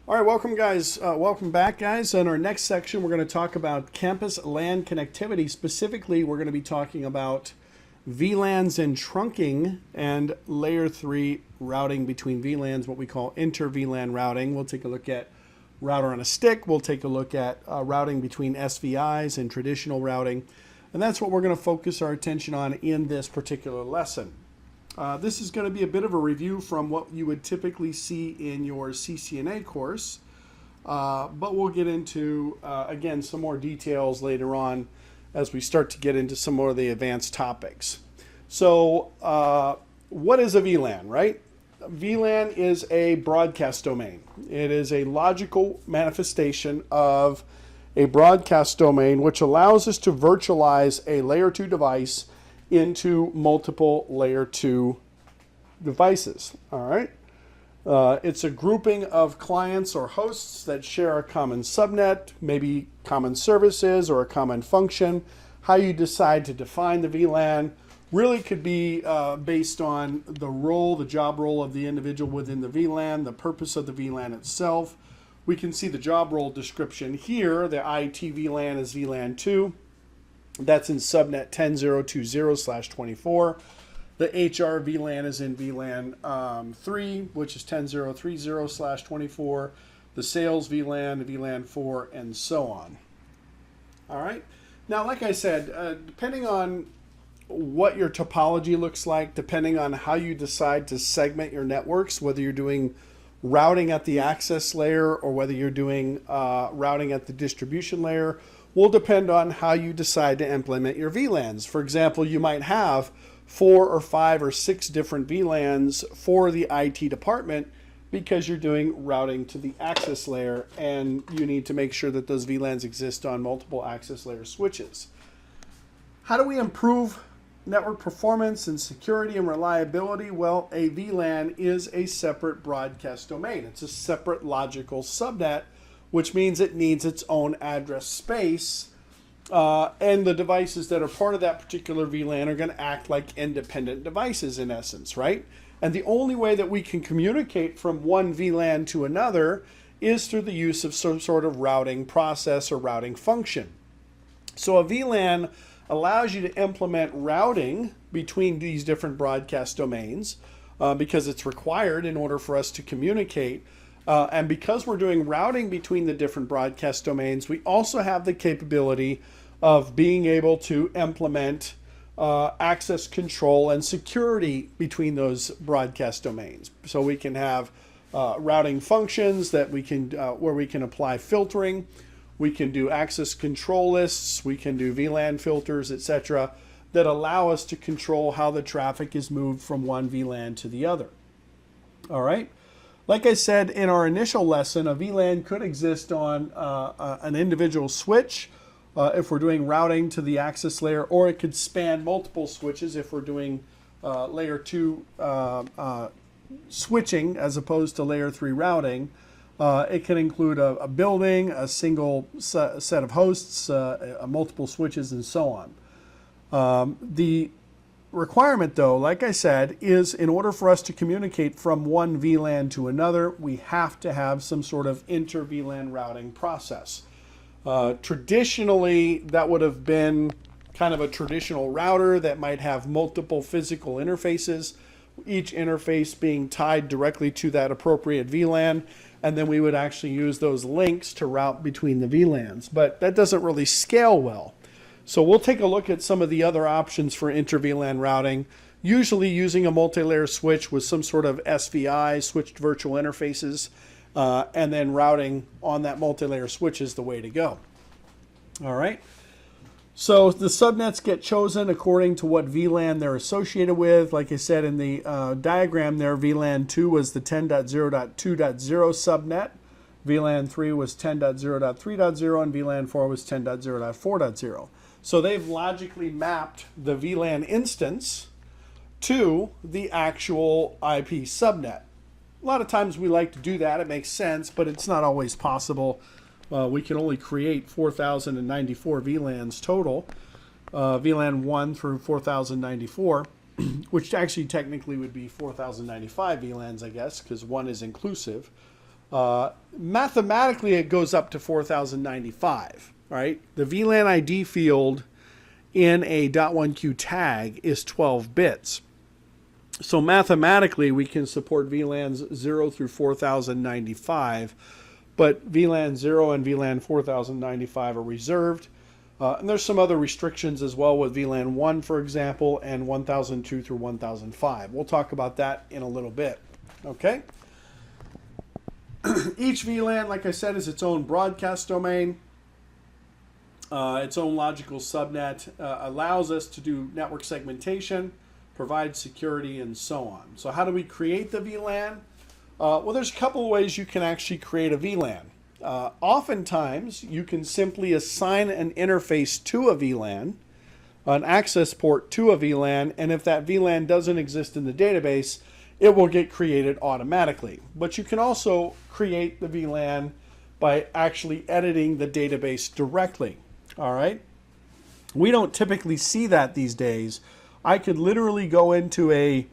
All right, welcome guys. Welcome back, guys. In our next section, we're going to talk about campus LAN connectivity. Specifically, we're going to be talking about VLANs and trunking and layer 3 routing between VLANs, what we call inter-VLAN routing. We'll take a look at router on a stick. We'll take a look at routing between SVIs and traditional routing. And that's what we're going to focus our attention on in this particular lesson. This is going to be a bit of a review from what you would typically see in your CCNA course, but we'll get into, again, some more details later on as we start to get into some more of the advanced topics. So what is a VLAN, right? VLAN is a broadcast domain. It is a logical manifestation of a broadcast domain which allows us to virtualize a layer 2 device into multiple layer 2 devices. All right. It's a grouping of clients or hosts that share a common subnet, maybe common services or a common function. How you decide to define the VLAN really could be based on the role, the job role of the individual within the VLAN, the purpose of the VLAN itself. We can see the job role description here. The IT VLAN is VLAN 2. That's in subnet 10.0.20/24. The HR VLAN is in VLAN 3, which is 10.0.30/24. The sales VLAN, the VLAN 4, and so on. All right. Now, like I said, depending on what your topology looks like, depending on how you decide to segment your networks, whether you're doing routing at the access layer or whether you're doing routing at the distribution layer, will depend on how you decide to implement your VLANs. For example, you might have 4 or 5 or 6 different VLANs for the IT department because you're doing routing to the access layer and you need to make sure that those VLANs exist on multiple access layer switches. How do we improve network performance and security and reliability? Well, a VLAN is a separate broadcast domain. It's a separate logical subnet, which means it needs its own address space, and the devices that are part of that particular VLAN are going to act like independent devices in essence, right? And the only way that we can communicate from one VLAN to another is through the use of some sort of routing process or routing function. So a VLAN allows you to implement routing between these different broadcast domains because it's required in order for us to communicate. And because we're doing routing between the different broadcast domains, we also have the capability of being able to implement access control and security between those broadcast domains. So we can have routing functions that we can where we can apply filtering. We can do access control lists. We can do VLAN filters, etc., that allow us to control how the traffic is moved from one VLAN to the other. All right. Like I said in our initial lesson, a VLAN could exist on an individual switch if we're doing routing to the access layer, or it could span multiple switches if we're doing layer 2 switching as opposed to layer 3 routing. It can include a building, a single set of hosts, multiple switches, and so on. The requirement, though, like I said, is in order for us to communicate from one VLAN to another, we have to have some sort of inter-VLAN routing process. Traditionally, that would have been kind of a traditional router that might have multiple physical interfaces, each interface being tied directly to that appropriate VLAN, and then we would actually use those links to route between the VLANs. But that doesn't really scale well. So we'll take a look at some of the other options for inter-VLAN routing, usually using a multi-layer switch with some sort of SVI, switched virtual interfaces, and then routing on that multi-layer switch is the way to go. All right. So the subnets get chosen according to what VLAN they're associated with. Like I said in the diagram there, VLAN 2 was the 10.0.2.0 subnet. VLAN 3 was 10.0.3.0, and VLAN 4 was 10.0.4.0. So they've logically mapped the VLAN instance to the actual IP subnet. A lot of times we like to do that. It makes sense, but it's not always possible. We can only create 4,094 VLANs total, VLAN 1 through 4,094, which actually technically would be 4,095 VLANs, I guess, because 1 is inclusive. Mathematically, it goes up to 4095, right? The VLAN ID field in a .1Q tag is 12 bits. So mathematically, we can support VLANs 0 through 4095, but VLAN 0 and VLAN 4095 are reserved. And there's some other restrictions as well with VLAN 1, for example, and 1002 through 1005. We'll talk about that in a little bit. Okay? Each VLAN, like I said, is its own broadcast domain. Its own logical subnet allows us to do network segmentation, provide security, and so on. So how do we create the VLAN? Well, there's a couple of ways you can actually create a VLAN. Oftentimes, you can simply assign an interface to a VLAN, an access port to a VLAN, and if that VLAN doesn't exist in the database, it will get created automatically. But you can also create the VLAN by actually editing the database directly. All right? We don't typically see that these days. I could literally go into a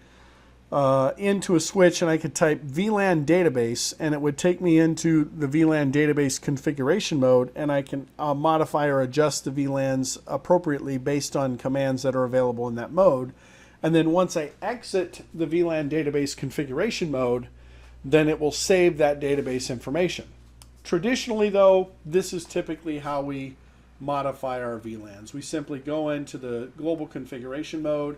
switch and I could type VLAN database and it would take me into the VLAN database configuration mode, and I can modify or adjust the VLANs appropriately based on commands that are available in that mode. And then once I exit the VLAN database configuration mode, then it will save that database information. Traditionally though, this is typically how we modify our VLANs. We simply go into the global configuration mode,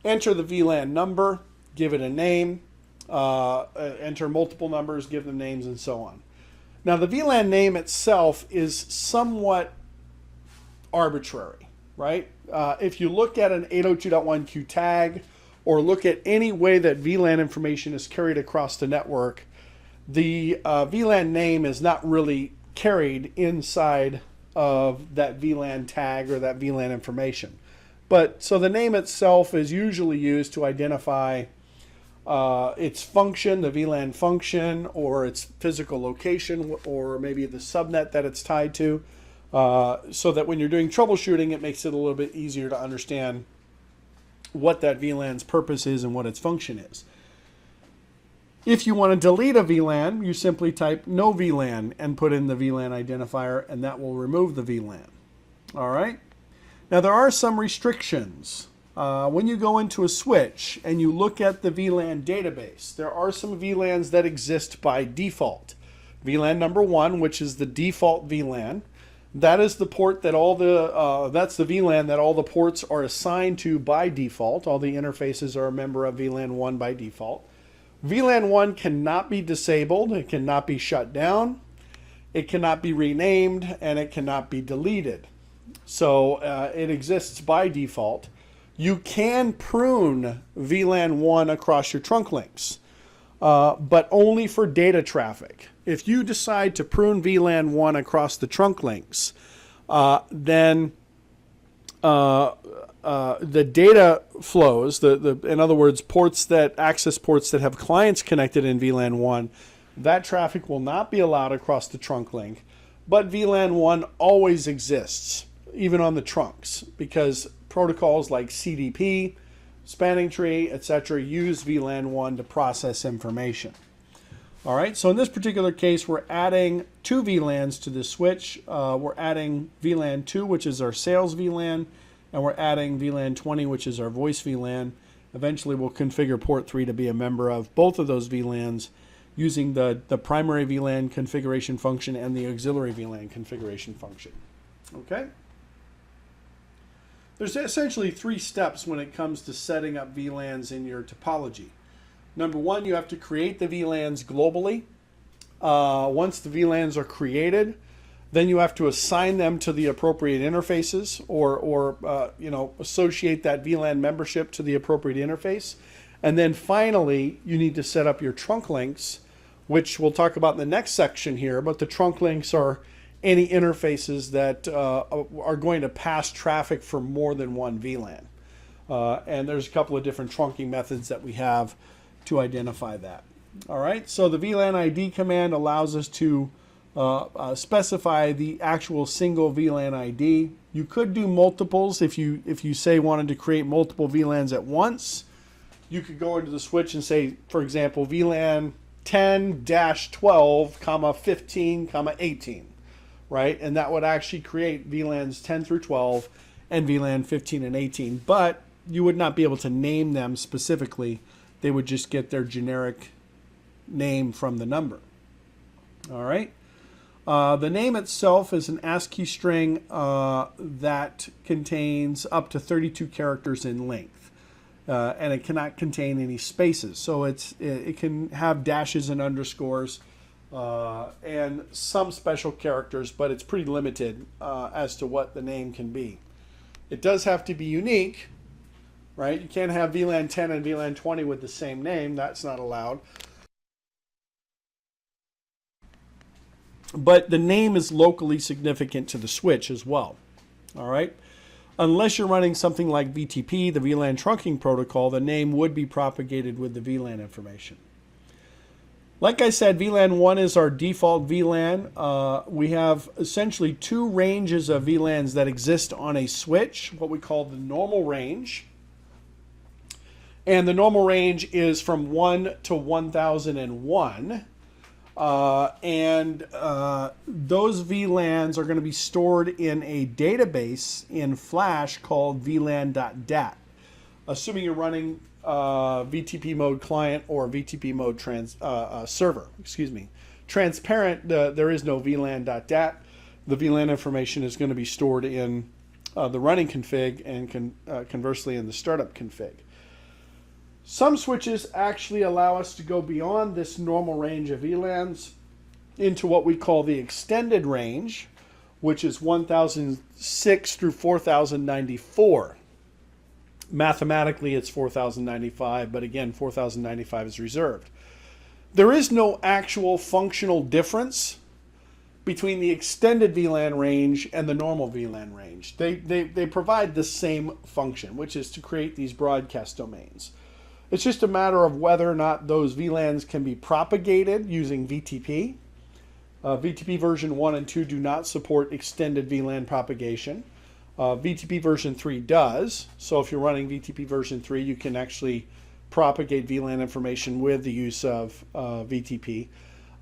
enter the VLAN number, give it a name, enter multiple numbers, give them names, and so on. Now the VLAN name itself is somewhat arbitrary, right? If you look at an 802.1q tag or look at any way that VLAN information is carried across the network, the VLAN name is not really carried inside of that VLAN tag or that VLAN information. But so the name itself is usually used to identify its function, the VLAN function, or its physical location, or maybe the subnet that it's tied to, so that when you're doing troubleshooting, it makes it a little bit easier to understand what that VLAN's purpose is and what its function is. If you want to delete a VLAN, you simply type no VLAN and put in the VLAN identifier, and that will remove the VLAN. All right? Now, there are some restrictions. When you go into a switch and you look at the VLAN database, there are some VLANs that exist by default. VLAN number 1, which is the default VLAN, that is the port that that's the VLAN that all the ports are assigned to by default. All the interfaces are a member of VLAN 1 by default. VLAN 1 cannot be disabled, it cannot be shut down, it cannot be renamed, and it cannot be deleted. So it exists by default. You can prune VLAN 1 across your trunk links, but only for data traffic. If you decide to prune VLAN 1 across the trunk links, then the data flows, in other words, access ports that have clients connected in VLAN 1, that traffic will not be allowed across the trunk link, but VLAN 1 always exists, even on the trunks, because protocols like CDP, spanning tree, etc. use VLAN 1 to process information. All right, so in this particular case, we're adding 2 VLANs to this switch. We're adding VLAN 2, which is our sales VLAN, and we're adding VLAN 20, which is our voice VLAN. Eventually, we'll configure port 3 to be a member of both of those VLANs using the primary VLAN configuration function and the auxiliary VLAN configuration function. Okay? There's essentially 3 steps when it comes to setting up VLANs in your topology. Number 1, you have to create the VLANs globally. Once the VLANs are created, then you have to assign them to the appropriate interfaces or associate that VLAN membership to the appropriate interface. And then finally, you need to set up your trunk links, which we'll talk about in the next section here. But the trunk links are any interfaces that are going to pass traffic for more than one VLAN. And there's a couple of different trunking methods that we have to identify that. All right, so the VLAN ID command allows us to specify the actual single VLAN ID. You could do multiples if you say wanted to create multiple VLANs at once. You could go into the switch and say, for example, VLAN 10-12, comma 15, comma 18, right? And that would actually create VLANs 10 through 12 and VLAN 15 and 18. But you would not be able to name them specifically. They would just get their generic name from the number. All right. The name itself is an ASCII string that contains up to 32 characters in length, and it cannot contain any spaces. So it can have dashes and underscores and some special characters, but it's pretty limited as to what the name can be. It does have to be unique, right? You can't have VLAN 10 and VLAN 20 with the same name. That's not allowed. But the name is locally significant to the switch as well. All right. Unless you're running something like VTP, the VLAN trunking protocol, the name would be propagated with the VLAN information. Like I said, VLAN 1 is our default VLAN. We have essentially two ranges of VLANs that exist on a switch, what we call the normal range. And the normal range is from 1 to 1001. Those VLANs are going to be stored in a database in Flash called VLAN.dat. Assuming you're running VTP mode client or VTP mode server, transparent, there is no VLAN.dat. The VLAN information is going to be stored in the running config and conversely in the startup config. Some switches actually allow us to go beyond this normal range of VLANs into what we call the extended range, which is 1006 through 4094. Mathematically, it's 4095, but again, 4095 is reserved. There is no actual functional difference between the extended VLAN range and the normal VLAN range. They provide the same function, which is to create these broadcast domains. It's just a matter of whether or not those VLANs can be propagated using VTP. VTP version 1 and 2 do not support extended VLAN propagation. VTP version 3 does. So if you're running VTP version 3, you can actually propagate VLAN information with the use of VTP.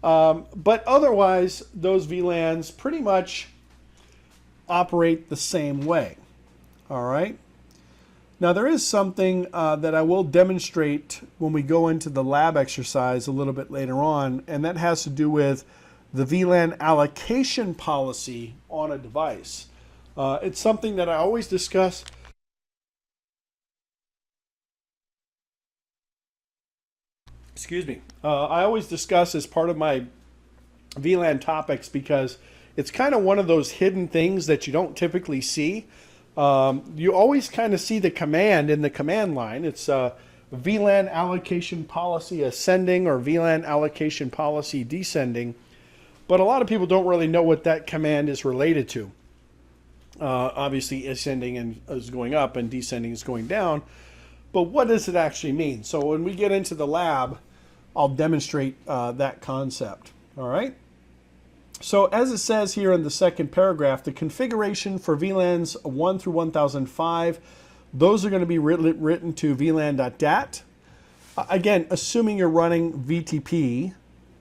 But otherwise, those VLANs pretty much operate the same way. All right. Now there is something that I will demonstrate when we go into the lab exercise a little bit later on, and that has to do with the VLAN allocation policy on a device. It's something that I always discuss. Excuse me. I always discuss as part of my VLAN topics because it's kind of one of those hidden things that you don't typically see. You always kind of see the command in the command line. It's VLAN allocation policy ascending or VLAN allocation policy descending. But a lot of people don't really know what that command is related to. Obviously, ascending is going up and descending is going down. But what does it actually mean? So when we get into the lab, I'll demonstrate that concept. All right. So as it says here in the second paragraph, the configuration for VLANs 1 through 1005, those are going to be written to VLAN.dat. Again, assuming you're running VTP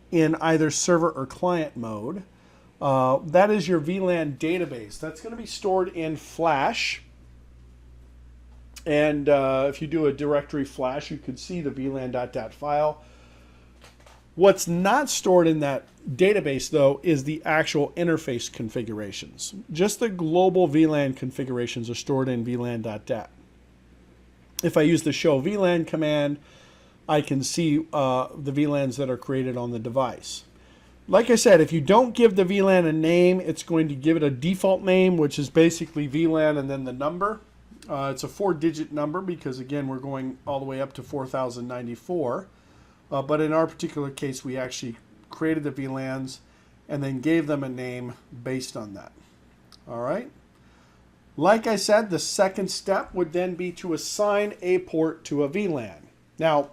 in either server or client mode, that is your VLAN database. That's going to be stored in Flash. And if you do a directory Flash, you could see the VLAN.dat file. What's not stored in that database, though, is the actual interface configurations. Just the global VLAN configurations are stored in VLAN.dat. If I use the show VLAN command, I can see the VLANs that are created on the device. Like I said, if you don't give the VLAN a name, it's going to give it a default name, which is basically VLAN and then the number. It's a 4-digit number because, again, we're going all the way up to 4094. But in our particular case, we actually created the VLANs and then gave them a name based on that. All right. Like I said, the second step would then be to assign a port to a VLAN. Now,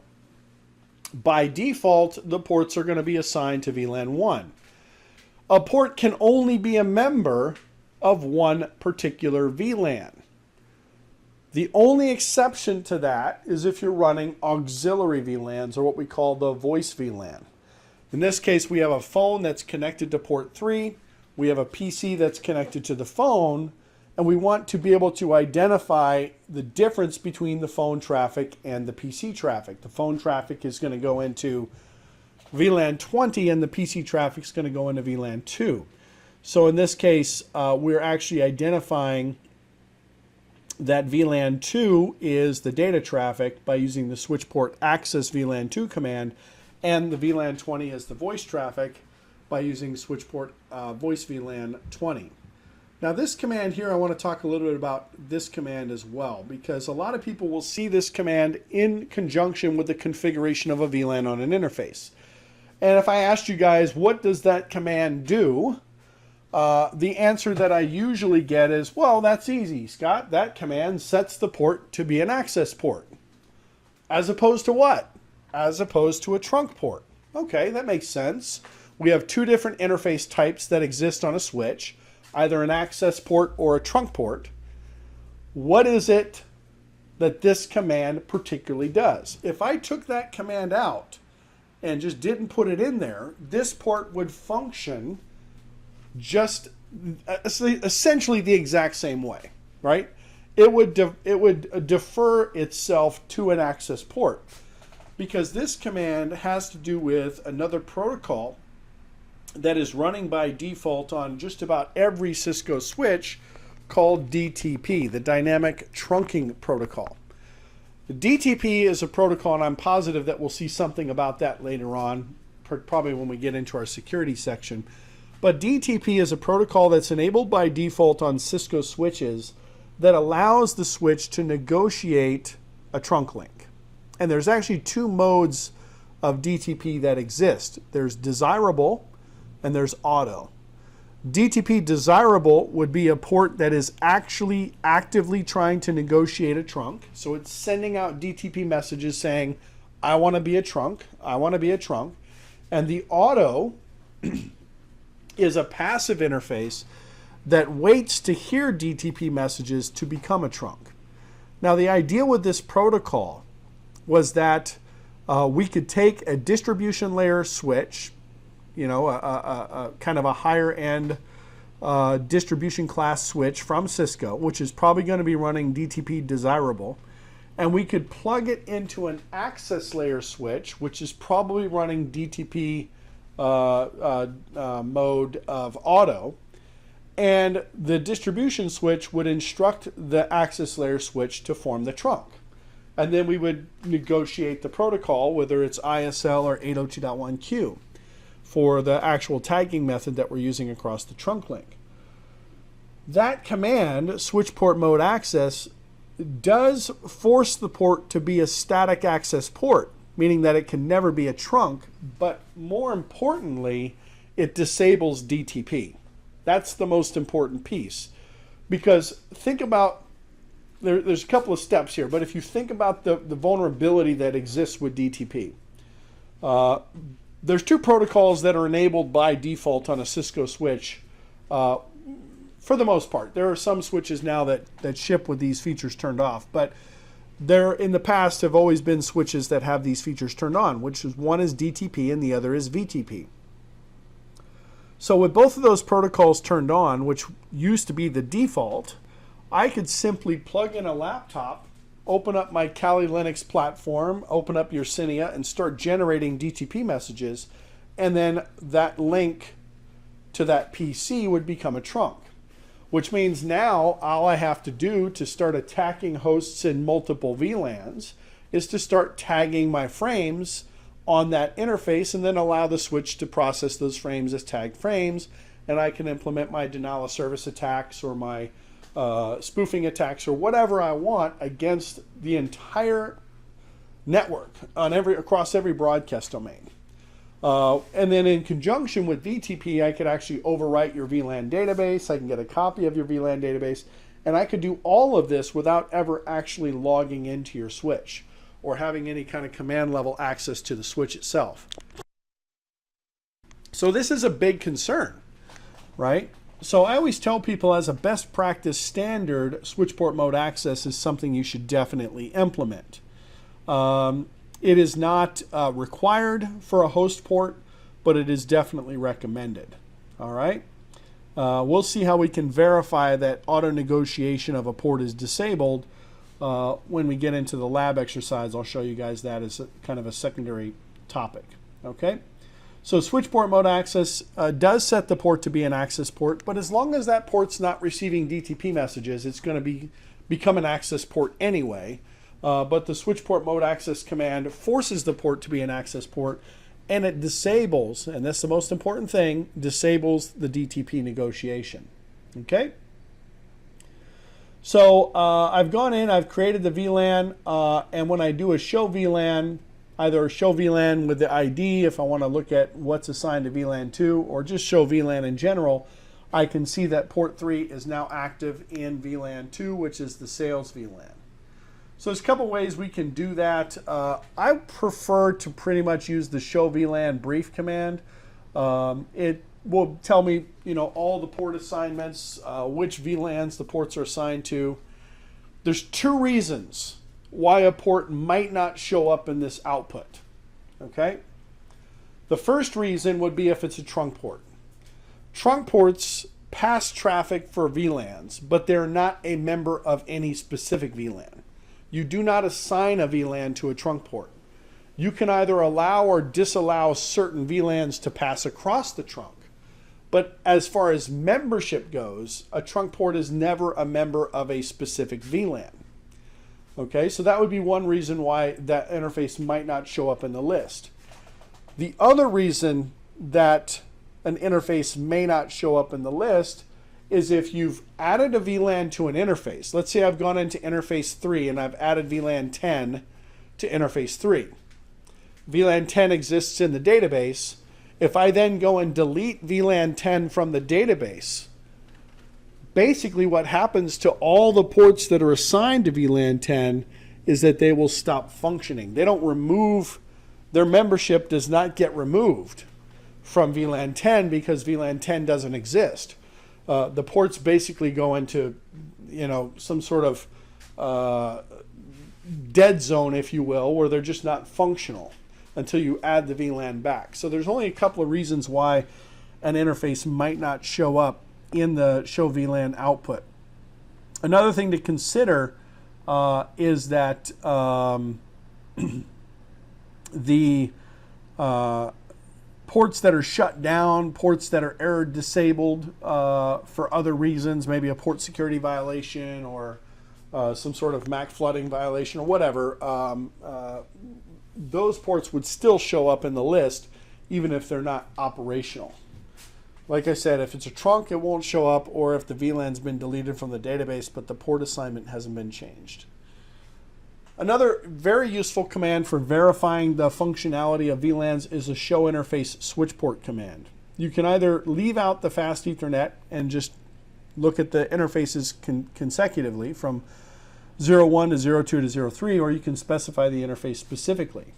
by default, the ports are going to be assigned to VLAN 1. A port can only be a member of one particular VLAN. The only exception to that is if you're running auxiliary VLANs, or what we call the voice VLAN. In this case, we have a phone that's connected to port 3. We have a PC that's connected to the phone, and we want to be able to identify the difference between the phone traffic and the PC traffic. The phone traffic is going to go into VLAN 20 and the PC traffic is going to go into VLAN 2. So in this case, we're actually identifying that VLAN 2 is the data traffic by using the Switchport access VLAN 2 command, and the VLAN 20 is the voice traffic by using Switchport voice VLAN 20. Now this command here, I want to talk a little bit about this command as well, because a lot of people will see this command in conjunction with the configuration of a VLAN on an interface. And if I asked you guys, what does that command do? The answer that I usually get is, well, that's easy, Scott. That command sets the port to be an access port. As opposed to what? As opposed to a trunk port. Okay, that makes sense. We have two different interface types that exist on a switch, either an access port or a trunk port. What is it that this command particularly does? If I took that command out and just didn't put it in there, this port would function just essentially the exact same way, right? It would defer itself to an access port, because this command has to do with another protocol that is running by default on just about every Cisco switch called DTP, the Dynamic Trunking Protocol. The DTP is a protocol, and I'm positive that we'll see something about that later on, probably when we get into our security section. But DTP is a protocol that's enabled by default on Cisco switches that allows the switch to negotiate a trunk link. And there's actually two modes of DTP that exist. There's desirable and there's auto. DTP desirable would be a port that is actually actively trying to negotiate a trunk. So it's sending out DTP messages saying, I want to be a trunk, I want to be a trunk. And the auto is a passive interface that waits to hear DTP messages to become a trunk. Now, the idea with this protocol was that we could take a distribution layer switch, you know, a kind of a higher end distribution class switch from Cisco, which is probably going to be running DTP desirable, and we could plug it into an access layer switch, which is probably running DTP mode of auto, and the distribution switch would instruct the access layer switch to form the trunk. And then we would negotiate the protocol, whether it's ISL or 802.1q, for the actual tagging method that we're using across the trunk link. That command, Switchport mode access, does force the port to be a static access port, meaning that it can never be a trunk, but more importantly, it disables DTP. That's the most important piece. Because think about, there's a couple of steps here, but if you think about the vulnerability that exists with DTP, there's two protocols that are enabled by default on a Cisco switch for the most part. There are some switches now that ship with these features turned off, but there in the past have always been switches that have these features turned on, which is one is DTP and the other is VTP. So with both of those protocols turned on, which used to be the default, I could simply plug in a laptop, open up my Kali Linux platform, open up Yersinia, and start generating DTP messages, and then that link to that PC would become a trunk. Which means now all I have to do to start attacking hosts in multiple VLANs is to start tagging my frames on that interface and then allow the switch to process those frames as tagged frames, and I can implement my denial of service attacks or my spoofing attacks or whatever I want against the entire network on across every broadcast domain. And then in conjunction with VTP, I could actually overwrite your VLAN database. I can get a copy of your VLAN database, and I could do all of this without ever actually logging into your switch or having any kind of command level access to the switch itself. So this is a big concern, right? So I always tell people, as a best practice standard, Switchport mode access is something you should definitely implement. It is not required for a host port, but it is definitely recommended. All right. We'll see how we can verify that auto negotiation of a port is disabled when we get into the lab exercise. I'll show you guys that as kind of a secondary topic. Okay. So switchport mode access does set the port to be an access port, but as long as that port's not receiving DTP messages, it's going to become an access port anyway. But the switchport mode access command forces the port to be an access port, and it disables, and that's the most important thing, disables the DTP negotiation. Okay? So I've gone in, I've created the VLAN, and when I do a show VLAN, either show VLAN with the ID if I want to look at what's assigned to VLAN 2, or just show VLAN in general, I can see that port 3 is now active in VLAN 2, which is the sales VLAN. So there's a couple ways we can do that. I prefer to pretty much use the show VLAN brief command. It will tell me, all the port assignments, which VLANs the ports are assigned to. There's two reasons why a port might not show up in this output. Okay? The first reason would be if it's a trunk port. Trunk ports pass traffic for VLANs, but they're not a member of any specific VLAN. You do not assign a VLAN to a trunk port. You can either allow or disallow certain VLANs to pass across the trunk. But as far as membership goes, a trunk port is never a member of a specific VLAN. Okay, so that would be one reason why that interface might not show up in the list. The other reason that an interface may not show up in the list is if you've added a VLAN to an interface. Let's say I've gone into interface 3 and I've added VLAN 10 to interface 3. VLAN 10 exists in the database. If I then go and delete VLAN 10 from the database, basically what happens to all the ports that are assigned to VLAN 10 is that they will stop functioning. They don't remove, their membership does not get removed from VLAN 10 because VLAN 10 doesn't exist. The ports basically go into, some sort of dead zone, if you will, where they're just not functional until you add the VLAN back. So there's only a couple of reasons why an interface might not show up in the show VLAN output. Another thing to consider is that the ports that are shut down, ports that are error disabled for other reasons, maybe a port security violation or some sort of MAC flooding violation or whatever, those ports would still show up in the list even if they're not operational. Like I said, if it's a trunk, it won't show up, or if the VLAN's been deleted from the database but the port assignment hasn't been changed. Another very useful command for verifying the functionality of VLANs is a show interface switchport command. You can either leave out the fast Ethernet and just look at the interfaces consecutively from 01 to 02 to 03, or you can specify the interface specifically.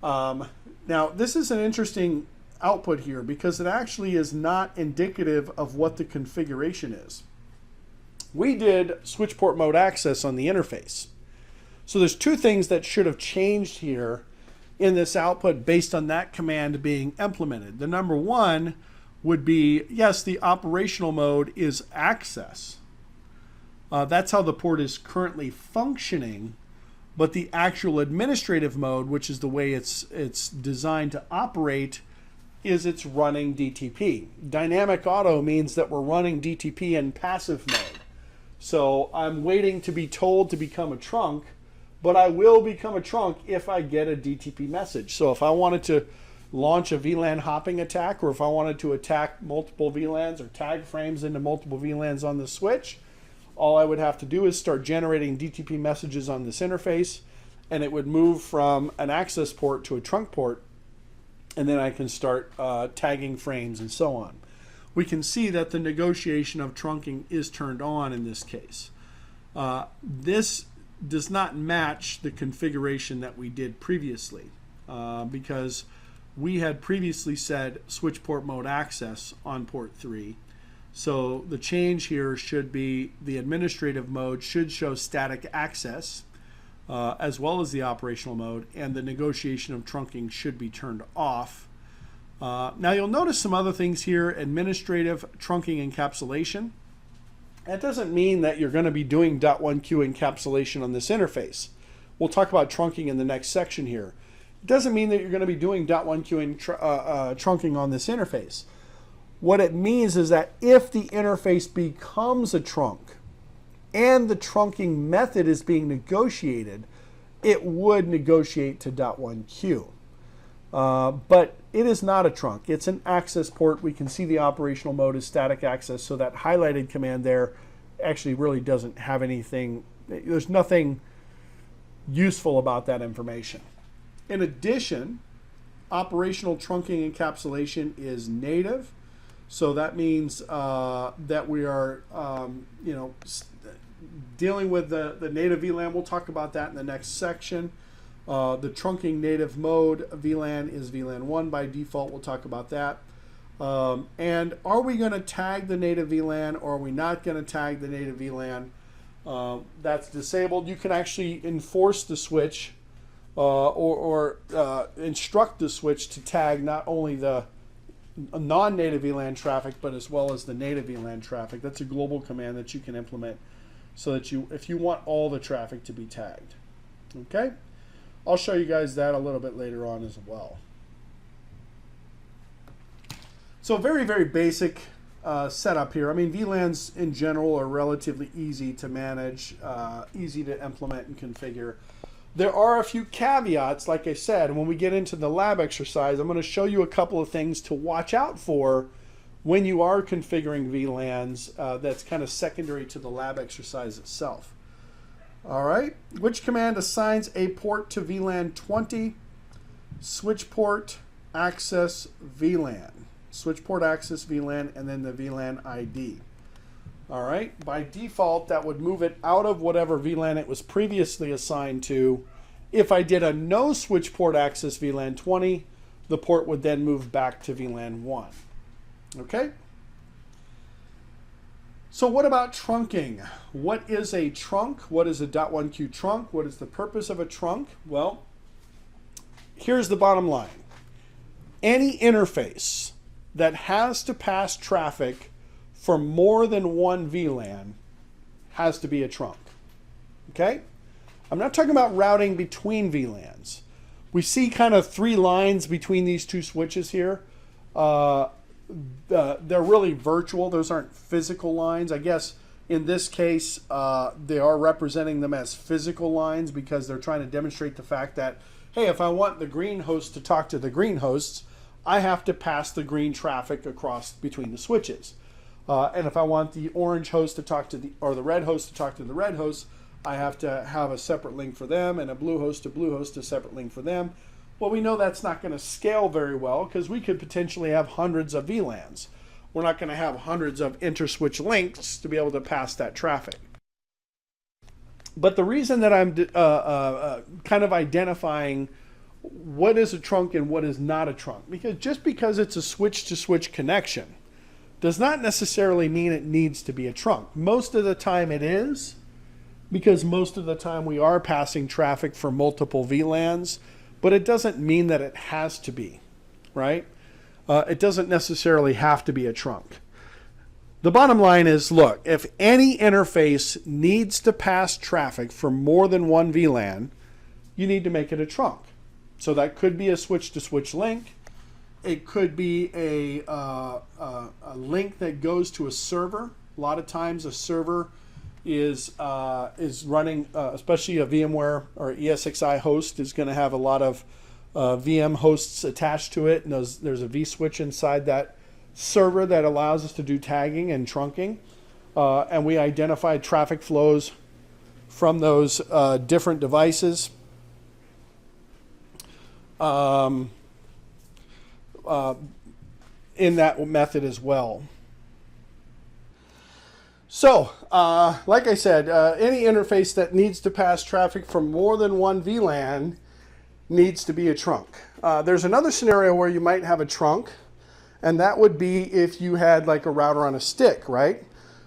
Now, this is an interesting output here because it actually is not indicative of what the configuration is. We did switchport mode access on the interface. So there's two things that should have changed here in this output based on that command being implemented. The number one would be, yes, the operational mode is access. That's how the port is currently functioning, but the actual administrative mode, which is the way it's designed to operate, is it's running DTP. Dynamic auto means that we're running DTP in passive mode. So I'm waiting to be told to become a trunk, but I will become a trunk if I get a DTP message. So if I wanted to launch a VLAN hopping attack, or if I wanted to attack multiple VLANs or tag frames into multiple VLANs on the switch, all I would have to do is start generating DTP messages on this interface, and it would move from an access port to a trunk port, and then I can start tagging frames and so on. We can see that the negotiation of trunking is turned on in this case. This does not match the configuration that we did previously because we had previously said switchport mode access on port 3. So the change here should be the administrative mode should show static access as well as the operational mode, and the negotiation of trunking should be turned off. Now you'll notice some other things here: administrative trunking encapsulation. That doesn't mean that you're going to be doing .1Q encapsulation on this interface. We'll talk about trunking in the next section here. It doesn't mean that you're going to be doing .1Q trunking on this interface. What it means is that if the interface becomes a trunk and the trunking method is being negotiated, it would negotiate to .1Q. But it is not a trunk. It's an access port. We can see the operational mode is static access, so that highlighted command there actually really doesn't have anything. There's nothing useful about that information. In addition, operational trunking encapsulation is native. So that means that we are, dealing with the native VLAN. We'll talk about that in the next section. The trunking native mode VLAN is VLAN 1 by default. We'll talk about that. And are we going to tag the native VLAN or are we not going to tag the native VLAN? That's disabled. You can actually enforce the switch or instruct the switch to tag not only the non-native VLAN traffic, but as well as the native VLAN traffic. That's a global command that you can implement so that if you want all the traffic to be tagged. Okay? I'll show you guys that a little bit later on as well. So very, very basic setup here. I mean, VLANs in general are relatively easy to manage, easy to implement and configure. There are a few caveats, like I said, and when we get into the lab exercise, I'm going to show you a couple of things to watch out for when you are configuring VLANs that's kind of secondary to the lab exercise itself. All right, which command assigns a port to VLAN 20? Switchport access VLAN. Switchport access VLAN and then the VLAN ID. All right, by default, that would move it out of whatever VLAN it was previously assigned to. If I did a no switchport access VLAN 20, the port would then move back to VLAN 1. Okay? So what about trunking? What is a trunk? What is a .1Q trunk? What is the purpose of a trunk? Well, here's the bottom line. Any interface that has to pass traffic for more than one VLAN has to be a trunk. Okay? I'm not talking about routing between VLANs. We see kind of three lines between these two switches here. They're really virtual. Those aren't physical lines. I guess in this case, they are representing them as physical lines because they're trying to demonstrate the fact that, hey, if I want the green host to talk to the green hosts, I have to pass the green traffic across between the switches. And if I want the orange host to talk to the red host to talk to the red host, I have to have a separate link for them, and a blue host to blue host, a separate link for them. Well, we know that's not going to scale very well because we could potentially have hundreds of VLANs. We're not going to have hundreds of inter-switch links to be able to pass that traffic. But the reason that I'm kind of identifying what is a trunk and what is not a trunk, because just because it's a switch-to-switch connection does not necessarily mean it needs to be a trunk. Most of the time it is, because most of the time we are passing traffic for multiple VLANs, but it doesn't mean that it has to be, right? It doesn't necessarily have to be a trunk. The bottom line is, look, if any interface needs to pass traffic for more than one VLAN, you need to make it a trunk. So that could be a switch-to-switch link. It could be a link that goes to a server. A lot of times a server is running, especially a VMware or ESXi host is going to have a lot of VM hosts attached to it, and there's a vSwitch inside that server that allows us to do tagging and trunking, and we identify traffic flows from those different devices. In that method as well. So, like I said, any interface that needs to pass traffic from more than one VLAN needs to be a trunk. There's another scenario where you might have a trunk, and that would be if you had like a router on a stick, right?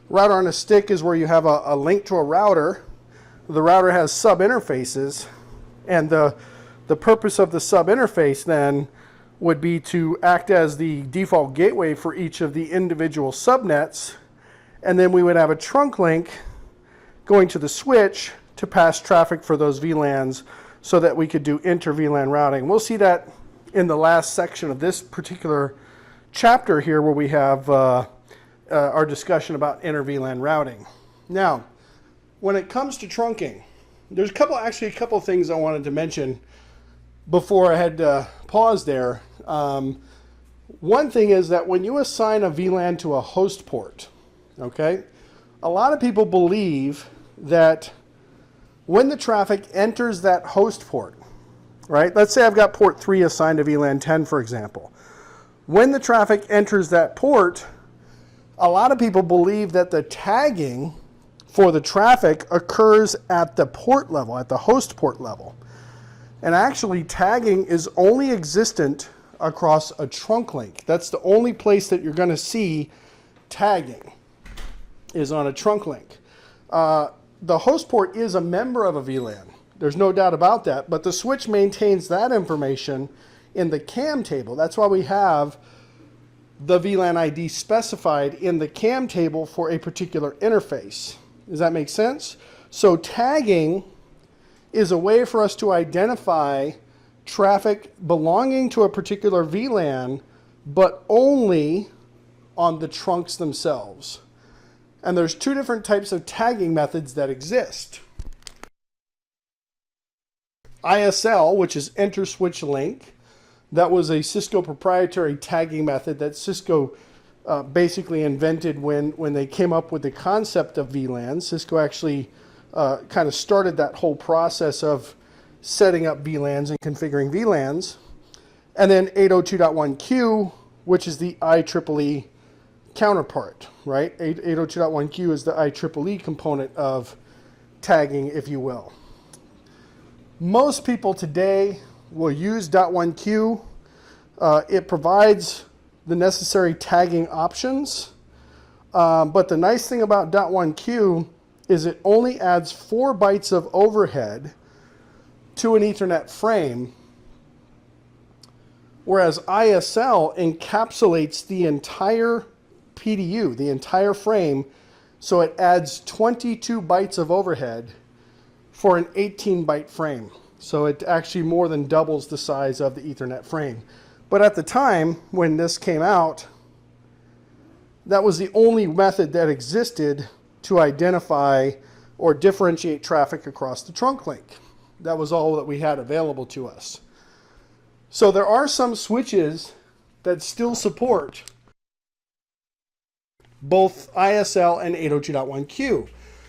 Router on a stick is where you have a link to a router. The router has sub interfaces, and the purpose of the sub interface then would be to act as the default gateway for each of the individual subnets, and then we would have a trunk link going to the switch to pass traffic for those VLANs so that we could do inter-VLAN routing. We'll see that in the last section of this particular chapter here, where we have our discussion about inter-VLAN routing. Now, when it comes to trunking, there's a couple of things I wanted to mention before I had to pause there. One thing is that when you assign a VLAN to a host port, okay, a lot of people believe that when the traffic enters that host port, right, let's say I've got port 3 assigned to VLAN 10, for example. When the traffic enters that port, a lot of people believe that the tagging for the traffic occurs at the port level, at the host port level. And actually, tagging is only existent across a trunk link. That's the only place that you're going to see tagging, is on a trunk link. The host port is a member of a VLAN. There's no doubt about that, but the switch maintains that information in the CAM table. That's why we have the VLAN ID specified in the CAM table for a particular interface. Does that make sense? So tagging is a way for us to identify traffic belonging to a particular VLAN, but only on the trunks themselves. And there's two different types of tagging methods that exist. ISL, which is Enter Switch Link. That was a Cisco proprietary tagging method that Cisco basically invented when they came up with the concept of VLANs. Cisco actually kind of started that whole process of setting up VLANs and configuring VLANs. And then 802.1q, which is the IEEE counterpart, right? 802.1q is the IEEE component of tagging, if you will. Most people today will use .1q. It provides the necessary tagging options, but the nice thing about .1q is it only adds 4 bytes of overhead to an Ethernet frame, whereas ISL encapsulates the entire PDU, the entire frame, so it adds 22 bytes of overhead for an 18-byte frame. So it actually more than doubles the size of the Ethernet frame. But at the time when this came out, that was the only method that existed to identify or differentiate traffic across the trunk link. That was all that we had available to us. So there are some switches that still support both ISL and 802.1q.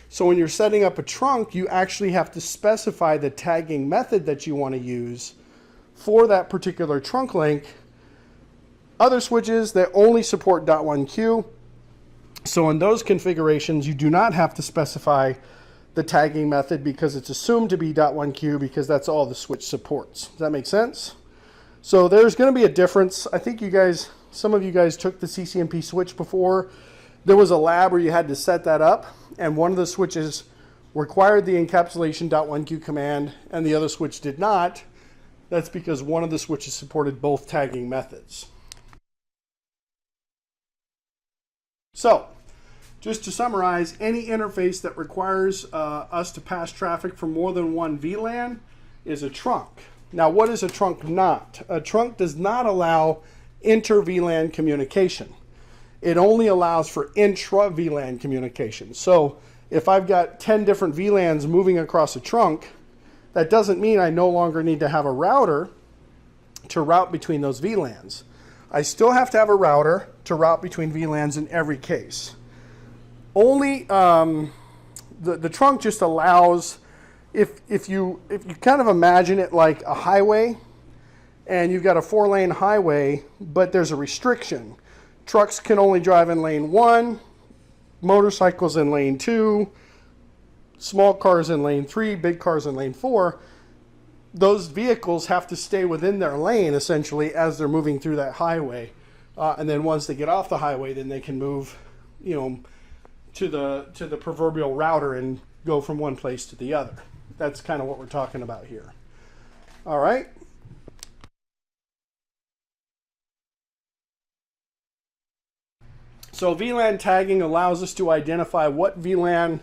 So when you're setting up a trunk, you actually have to specify the tagging method that you want to use for that particular trunk link. Other switches that only support .1q, so in those configurations, you do not have to specify the tagging method because it's assumed to be .1q because that's all the switch supports. Does that make sense? So there's going to be a difference. I think you guys, some of you guys took the CCNP switch before. There was a lab where you had to set that up, and one of the switches required the encapsulation .1q command, and the other switch did not. That's because one of the switches supported both tagging methods. So, just to summarize, any interface that requires us to pass traffic from more than one VLAN is a trunk. Now, what is a trunk not? A trunk does not allow inter-VLAN communication. It only allows for intra-VLAN communication. So if I've got 10 different VLANs moving across a trunk, that doesn't mean I no longer need to have a router to route between those VLANs. I still have to have a router to route between VLANs in every case. Only the trunk just allows, if you kind of imagine it like a highway, and you've got a 4-lane highway, but there's a restriction. Trucks can only drive in lane 1, motorcycles in lane 2, small cars in lane 3, big cars in lane 4. Those vehicles have to stay within their lane, essentially, as they're moving through that highway. And then once they get off the highway, then they can move, to the proverbial router and go from one place to the other. That's kind of what we're talking about here. All right. So VLAN tagging allows us to identify what VLAN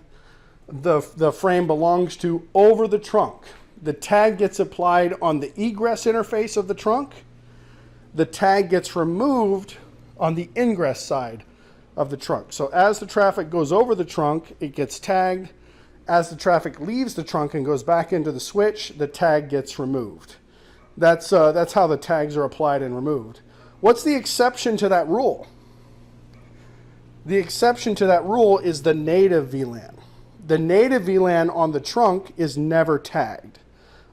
the frame belongs to over the trunk. The tag gets applied on the egress interface of the trunk. The tag gets removed on the ingress side of the trunk. So as the traffic goes over the trunk, it gets tagged. As the traffic leaves the trunk and goes back into the switch, the tag gets removed. That's how the tags are applied and removed. What's the exception to that rule? The exception to that rule is the native VLAN. The native VLAN on the trunk is never tagged.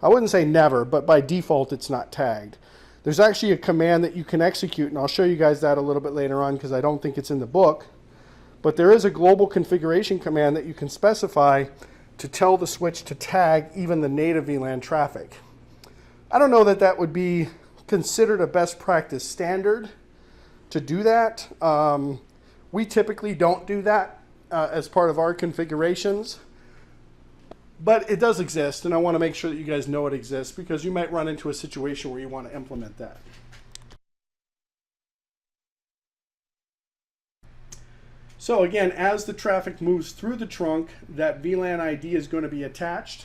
I wouldn't say never, but by default it's not tagged. There's actually a command that you can execute, and I'll show you guys that a little bit later on because I don't think it's in the book. But there is a global configuration command that you can specify to tell the switch to tag even the native VLAN traffic. I don't know that that would be considered a best practice standard to do that. We typically don't do that as part of our configurations, but it does exist, and I want to make sure that you guys know it exists because you might run into a situation where you want to implement that. So again, as the traffic moves through the trunk, that VLAN ID is going to be attached.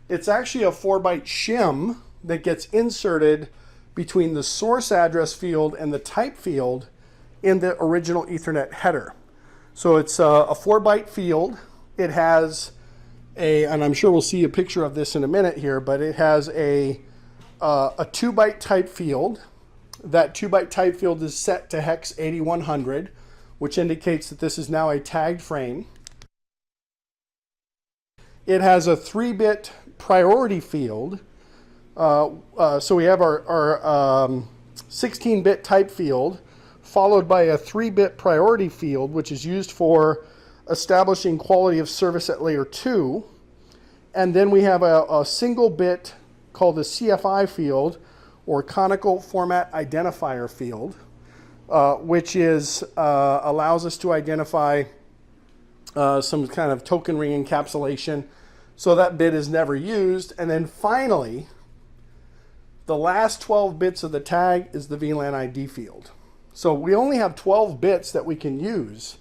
It's actually a 4-byte shim that gets inserted between the source address field and the type field in the original Ethernet header. So it's a 4-byte field. It has and I'm sure we'll see a picture of this in a minute here, but it has a 2-byte type field. That 2-byte type field is set to hex 8100, which indicates that this is now a tagged frame. It has a 3-bit priority field. So we have our 16-bit type field, followed by a 3-bit priority field, which is used for establishing quality of service at layer 2. And then we have a single bit called the CFI field, or conical format identifier field, which is allows us to identify some kind of token ring encapsulation, so that bit is never used. And then finally, the last 12 bits of the tag is the VLAN ID field. So we only have 12 bits that we can use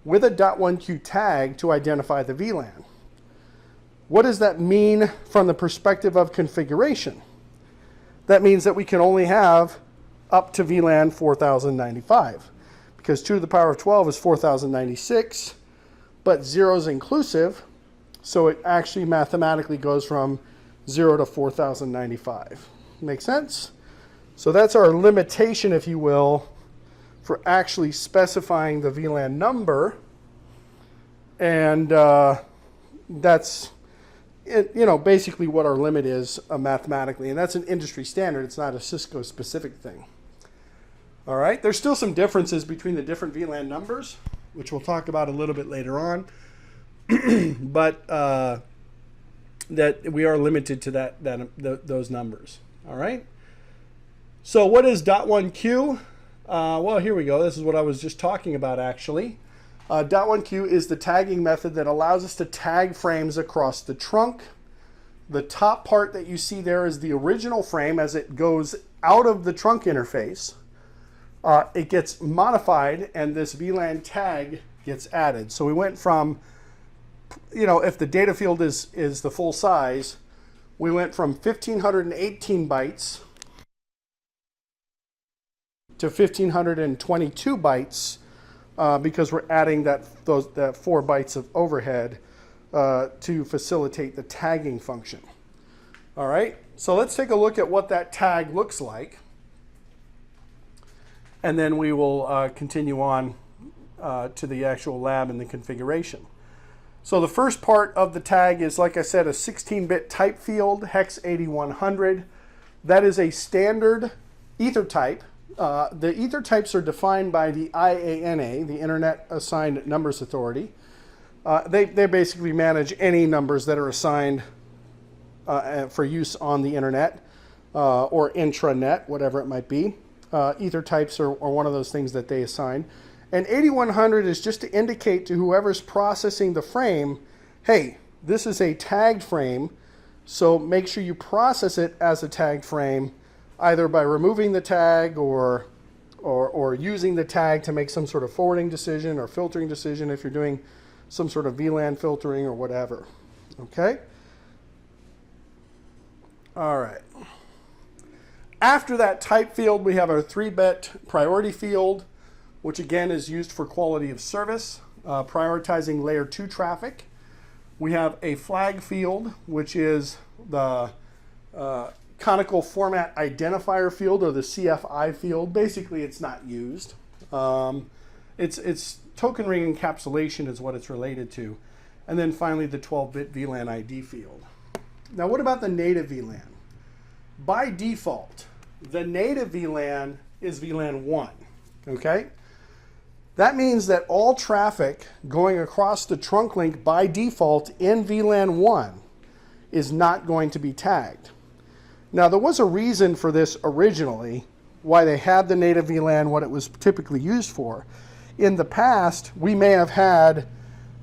with a .1Q tag to identify the VLAN. What does that mean from the perspective of configuration? That means that we can only have up to VLAN 4095, because 2 to the power of 12 is 4096, but 0 is inclusive, so it actually mathematically goes from 0 to 4095. Make sense? So that's our limitation, if you will, for actually specifying the VLAN number, and that's basically what our limit is mathematically, and that's an industry standard. It's not a Cisco specific thing. All right, there's still some differences between the different VLAN numbers, which we'll talk about a little bit later on, but that we are limited to those numbers. All right. So what is .1Q? Well, here we go. This is what I was just talking about, actually. .1Q is the tagging method that allows us to tag frames across the trunk. The top part that you see there is the original frame as it goes out of the trunk interface. It gets modified, and this VLAN tag gets added. So we went from, if the data field is the full size, we went from 1518 bytes to 1522 bytes because we're adding that 4 bytes of overhead to facilitate the tagging function. All right, so let's take a look at what that tag looks like, and then we will continue on to the actual lab and the configuration. So the first part of the tag is, like I said, a 16-bit type field, hex 8100. That is a standard ether type. The ether types are defined by the IANA, the Internet Assigned Numbers Authority. They basically manage any numbers that are assigned for use on the internet or intranet, whatever it might be. Ether types are one of those things that they assign. And 8100 is just to indicate to whoever's processing the frame, hey, this is a tagged frame, so make sure you process it as a tagged frame, either by removing the tag or or using the tag to make some sort of forwarding decision or filtering decision if you're doing some sort of VLAN filtering or whatever. Okay? All right. After that type field, we have our 3-bit priority field, which again is used for quality of service, prioritizing layer 2 traffic. We have a flag field, which is the conical format identifier field, or the CFI field. Basically, it's not used. It's token ring encapsulation is what it's related to. And then finally, the 12-bit VLAN ID field. Now, what about the native VLAN? By default, the native VLAN is VLAN 1, okay? That means that all traffic going across the trunk link by default in VLAN 1 is not going to be tagged. Now, there was a reason for this originally, why they had the native VLAN, what it was typically used for. In the past, we may have had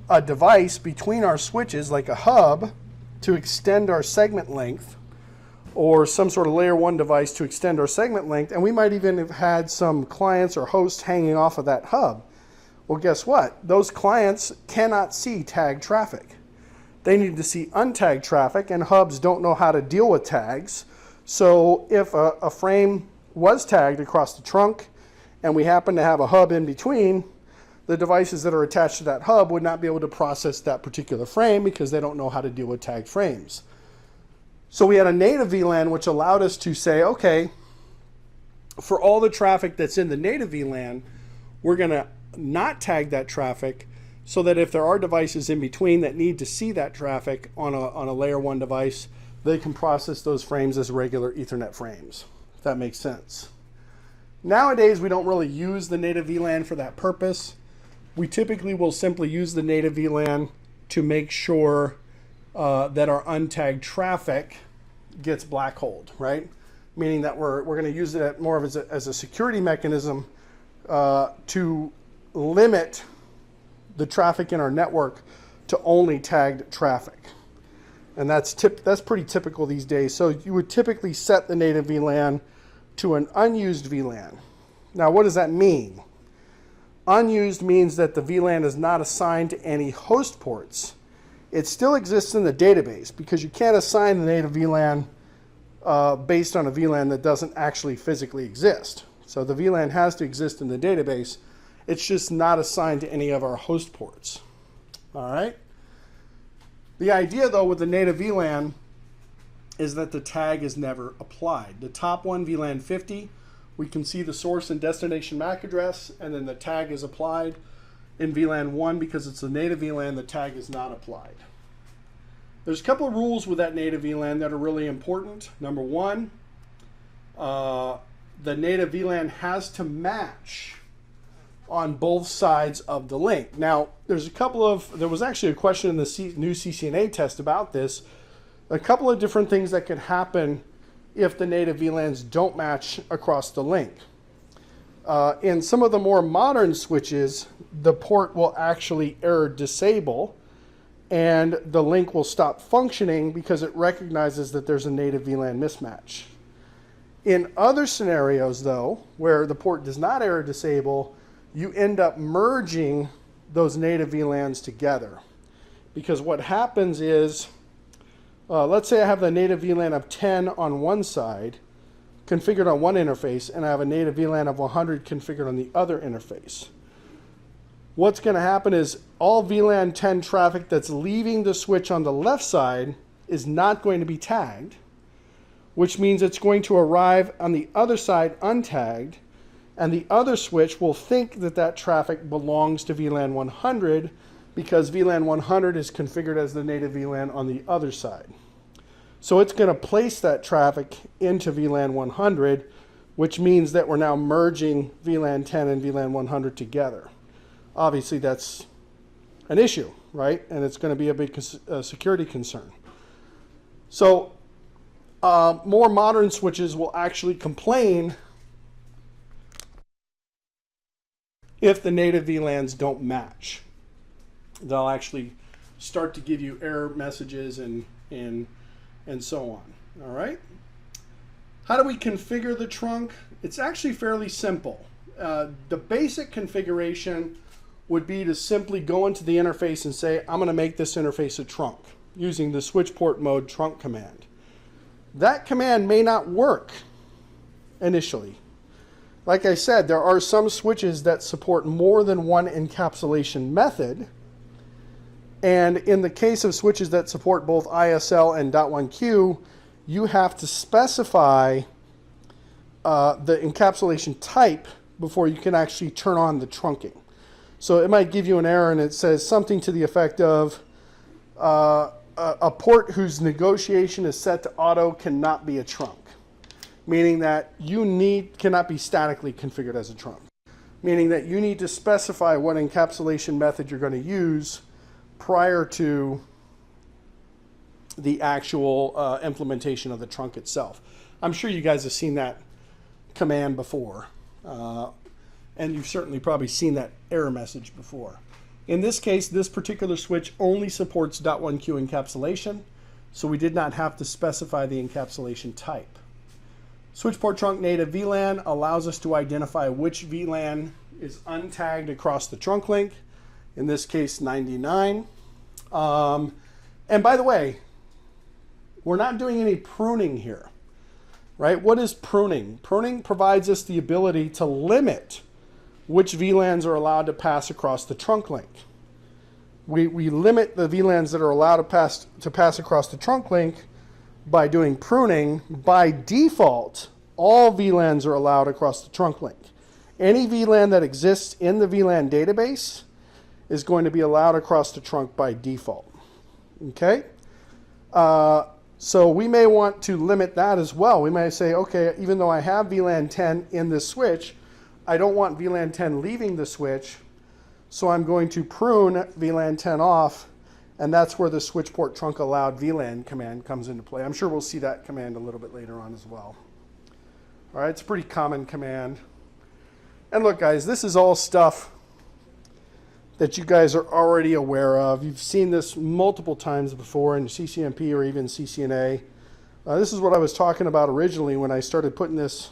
a device between our switches, like a hub, to extend our segment length, or some sort of layer 1 device to extend our segment length, and we might even have had some clients or hosts hanging off of that hub. Well, guess what? Those clients cannot see tagged traffic. They need to see untagged traffic, and hubs don't know how to deal with tags. So if a frame was tagged across the trunk and we happen to have a hub in between, the devices that are attached to that hub would not be able to process that particular frame because they don't know how to deal with tagged frames. So we had a native VLAN which allowed us to say, okay, for all the traffic that's in the native VLAN, we're going to not tag that traffic, so that if there are devices in between that need to see that traffic on a layer 1 device, they can process those frames as regular Ethernet frames, if that makes sense. Nowadays, we don't really use the native VLAN for that purpose. We typically will simply use the native VLAN to make sure that our untagged traffic gets black holed, right? Meaning that we're going to use it more of as a security mechanism to limit the traffic in our network to only tagged traffic. And that's pretty typical these days. So you would typically set the native VLAN to an unused VLAN. Now, what does that mean? Unused means that the VLAN is not assigned to any host ports. It still exists in the database, because you can't assign the native VLAN based on a VLAN that doesn't actually physically exist. So the VLAN has to exist in the database. It's just not assigned to any of our host ports. All right? The idea, though, with the native VLAN is that the tag is never applied. The top one, VLAN 50, we can see the source and destination MAC address, and then the tag is applied. In VLAN 1, because it's a native VLAN, the tag is not applied. There's a couple of rules with that native VLAN that are really important. Number one, the native VLAN has to match on both sides of the link. Now, there was actually a question in the new CCNA test about this. A couple of different things that could happen if the native VLANs don't match across the link. In some of the more modern switches, the port will actually error disable, and the link will stop functioning because it recognizes that there's a native VLAN mismatch. In other scenarios, though, where the port does not error disable, you end up merging those native VLANs together. Because what happens is, let's say I have the native VLAN of 10 on one side, configured on one interface, and I have a native VLAN of 100 configured on the other interface. What's going to happen is all VLAN 10 traffic that's leaving the switch on the left side is not going to be tagged, which means it's going to arrive on the other side untagged, and the other switch will think that that traffic belongs to VLAN 100 because VLAN 100 is configured as the native VLAN on the other side. So it's going to place that traffic into VLAN 100, which means that we're now merging VLAN 10 and VLAN 100 together. Obviously, that's an issue, right? And it's going to be a big security concern. So more modern switches will actually complain if the native VLANs don't match. They'll actually start to give you error messages and so on. All right? How do we configure the trunk? It's actually fairly simple. The basic configuration would be to simply go into the interface and say, I'm going to make this interface a trunk using the switchport mode trunk command. That command may not work initially. Like I said, there are some switches that support more than one encapsulation method. And in the case of switches that support both ISL and .1Q, you have to specify the encapsulation type before you can actually turn on the trunking. So it might give you an error and it says something to the effect of a port whose negotiation is set to auto cannot be a trunk, meaning that cannot be statically configured as a trunk, meaning that you need to specify what encapsulation method you're going to use prior to the actual implementation of the trunk itself. I'm sure you guys have seen that command before, and you've certainly probably seen that error message before. In this case, this particular switch only supports .1Q encapsulation, so we did not have to specify the encapsulation type. Switchport trunk native VLAN allows us to identify which VLAN is untagged across the trunk link, in this case 99. And by the way, we're not doing any pruning here, right? What is pruning? Pruning provides us the ability to limit which VLANs are allowed to pass across the trunk link. We limit the VLANs that are allowed to pass across the trunk link by doing pruning. By default, all VLANs are allowed across the trunk link. Any VLAN that exists in the VLAN database is going to be allowed across the trunk by default. Okay? So we may want to limit that as well. We may say, okay, even though I have VLAN 10 in this switch, I don't want VLAN 10 leaving the switch, so I'm going to prune VLAN 10 off, and that's where the switchport trunk allowed VLAN command comes into play. I'm sure we'll see that command a little bit later on as well. All right, it's a pretty common command. And look, guys, this is all stuff that you guys are already aware of. You've seen this multiple times before in CCNP or even CCNA. This is what I was talking about originally when I started putting this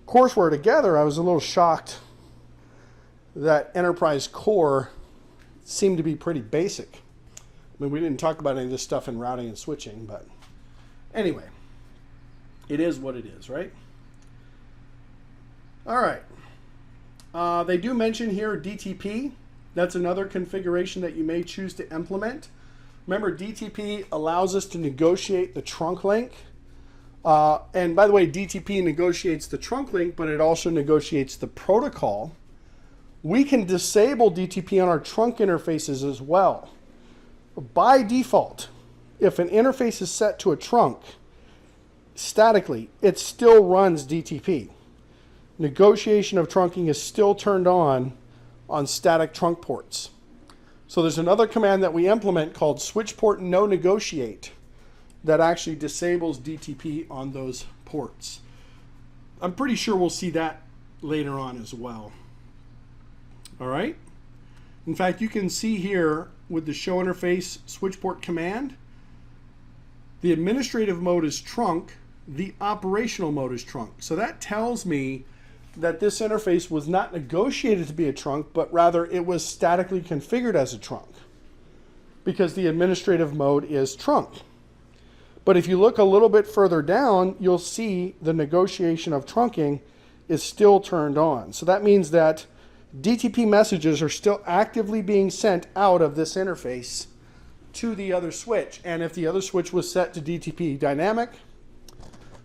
courseware together. I was a little shocked that Enterprise Core seemed to be pretty basic. I mean, we didn't talk about any of this stuff in routing and switching, but anyway, it is what it is, right? All right. They do mention here DTP. That's another configuration that you may choose to implement. Remember, DTP allows us to negotiate the trunk link. And by the way, DTP negotiates the trunk link, but it also negotiates the protocol. We can disable DTP on our trunk interfaces as well. By default, if an interface is set to a trunk, statically, it still runs DTP. Negotiation of trunking is still turned on static trunk ports. So there's another command that we implement called switchport no negotiate that actually disables DTP on those ports. I'm pretty sure we'll see that later on as well. All right. In fact, you can see here with the show interface switchport command, the administrative mode is trunk, the operational mode is trunk. So that tells me that this interface was not negotiated to be a trunk, but rather it was statically configured as a trunk because the administrative mode is trunk. But if you look a little bit further down, you'll see the negotiation of trunking is still turned on. So that means that DTP messages are still actively being sent out of this interface to the other switch. And if the other switch was set to DTP dynamic,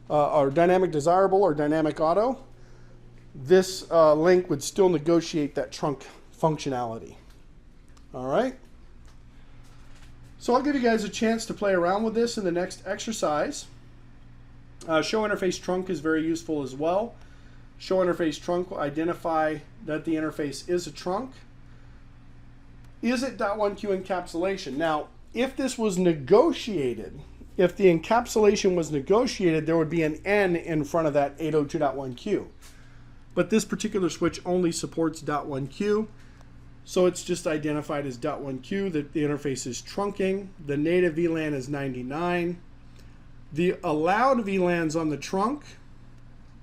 or dynamic desirable or dynamic auto, this link would still negotiate that trunk functionality. All right. So I'll give you guys a chance to play around with this in the next exercise. Show interface trunk is very useful as well. Show interface trunk will identify that the interface is a trunk. Is it .1Q encapsulation? Now, if this was negotiated, if the encapsulation was negotiated, there would be an N in front of that 802.1Q. But this particular switch only supports .1Q, so it's just identified as .1Q, that the interface is trunking. The native VLAN is 99. The allowed VLANs on the trunk,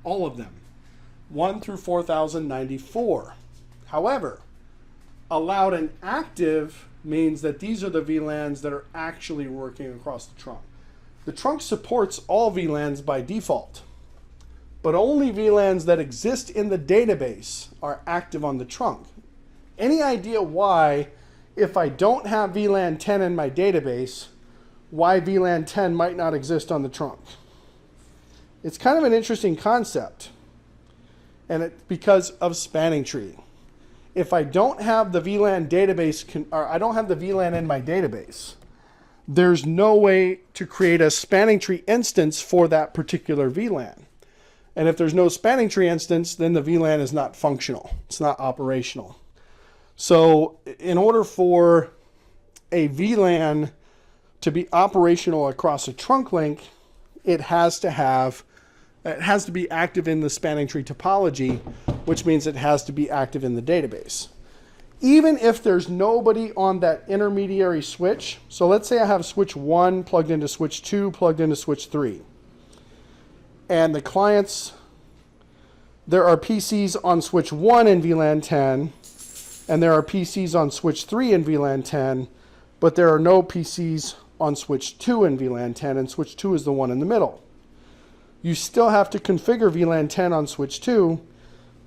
all of them, 1 through 4094. However, allowed and active means that these are the VLANs that are actually working across the trunk. The trunk supports all VLANs by default, but only VLANs that exist in the database are active on the trunk. Any idea why, if I don't have VLAN 10 in my database, why VLAN 10 might not exist on the trunk? It's kind of an interesting concept, and it's because of spanning tree. If I don't have the VLAN database, or I don't have the VLAN in my database, there's no way to create a spanning tree instance for that particular VLAN. And if there's no spanning tree instance, then the VLAN is not functional. It's not operational. So in order for a VLAN to be operational across a trunk link, it has to be active in the spanning tree topology, which means it has to be active in the database. Even if there's nobody on that intermediary switch, so let's say I have switch 1 plugged into switch 2 plugged into switch 3. And the clients, there are PCs on switch 1 in VLAN 10, and there are PCs on switch 3 in VLAN 10, but there are no PCs on switch 2 in VLAN 10, and switch 2 is the one in the middle. You still have to configure VLAN 10 on switch 2,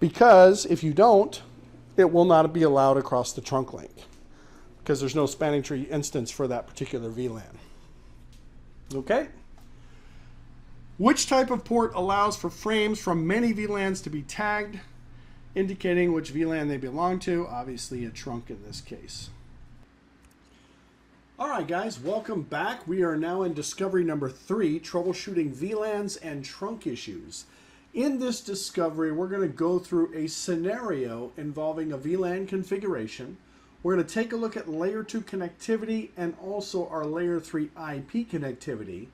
because if you don't, it will not be allowed across the trunk link, because there's no spanning tree instance for that particular VLAN. Okay? Which type of port allows for frames from many VLANs to be tagged, indicating which VLAN they belong to? Obviously a trunk in this case. All right, guys, welcome back. We are now in discovery number 3, troubleshooting VLANs and trunk issues. In this discovery, we're going to go through a scenario involving a VLAN configuration. We're going to take a look at layer 2 connectivity and also our layer 3 IP connectivity.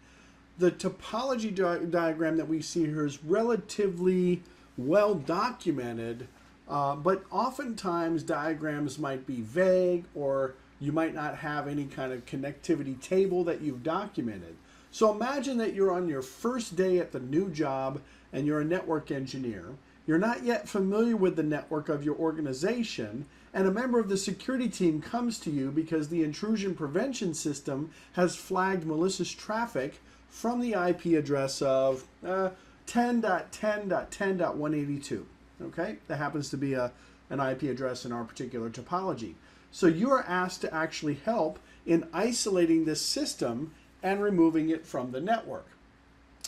The topology diagram that we see here is relatively well documented, but oftentimes diagrams might be vague, or you might not have any kind of connectivity table that you've documented. So imagine that you're on your first day at the new job and you're a network engineer. You're not yet familiar with the network of your organization, and a member of the security team comes to you because the intrusion prevention system has flagged malicious traffic from the IP address of 10.10.10.182. Okay, that happens to be an IP address in our particular topology. So you are asked to actually help in isolating this system and removing it from the network.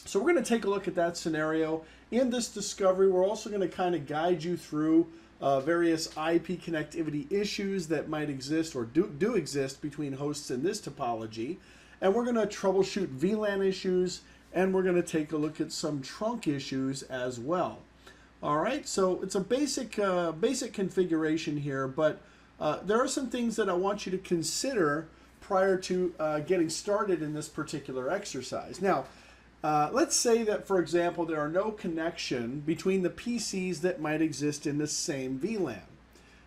So we're going to take a look at that scenario. In this discovery, we're also going to kind of guide you through various IP connectivity issues that might exist or do exist between hosts in this topology. And we're going to troubleshoot VLAN issues, and we're going to take a look at some trunk issues as well. All right, so it's a basic configuration here, but there are some things that I want you to consider prior to getting started in this particular exercise. Now, let's say that, for example, there are no connection between the PCs that might exist in the same VLAN.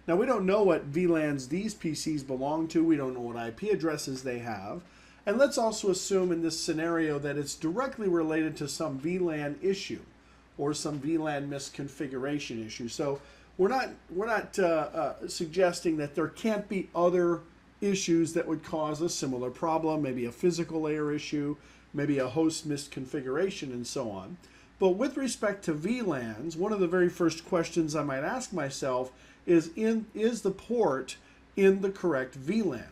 Now, we don't know what VLANs these PCs belong to. We don't know what IP addresses they have. And let's also assume in this scenario that it's directly related to some VLAN issue or some VLAN misconfiguration issue. So we're not suggesting that there can't be other issues that would cause a similar problem, maybe a physical layer issue, maybe a host misconfiguration, and so on. But with respect to VLANs, one of the very first questions I might ask myself is the port in the correct VLAN?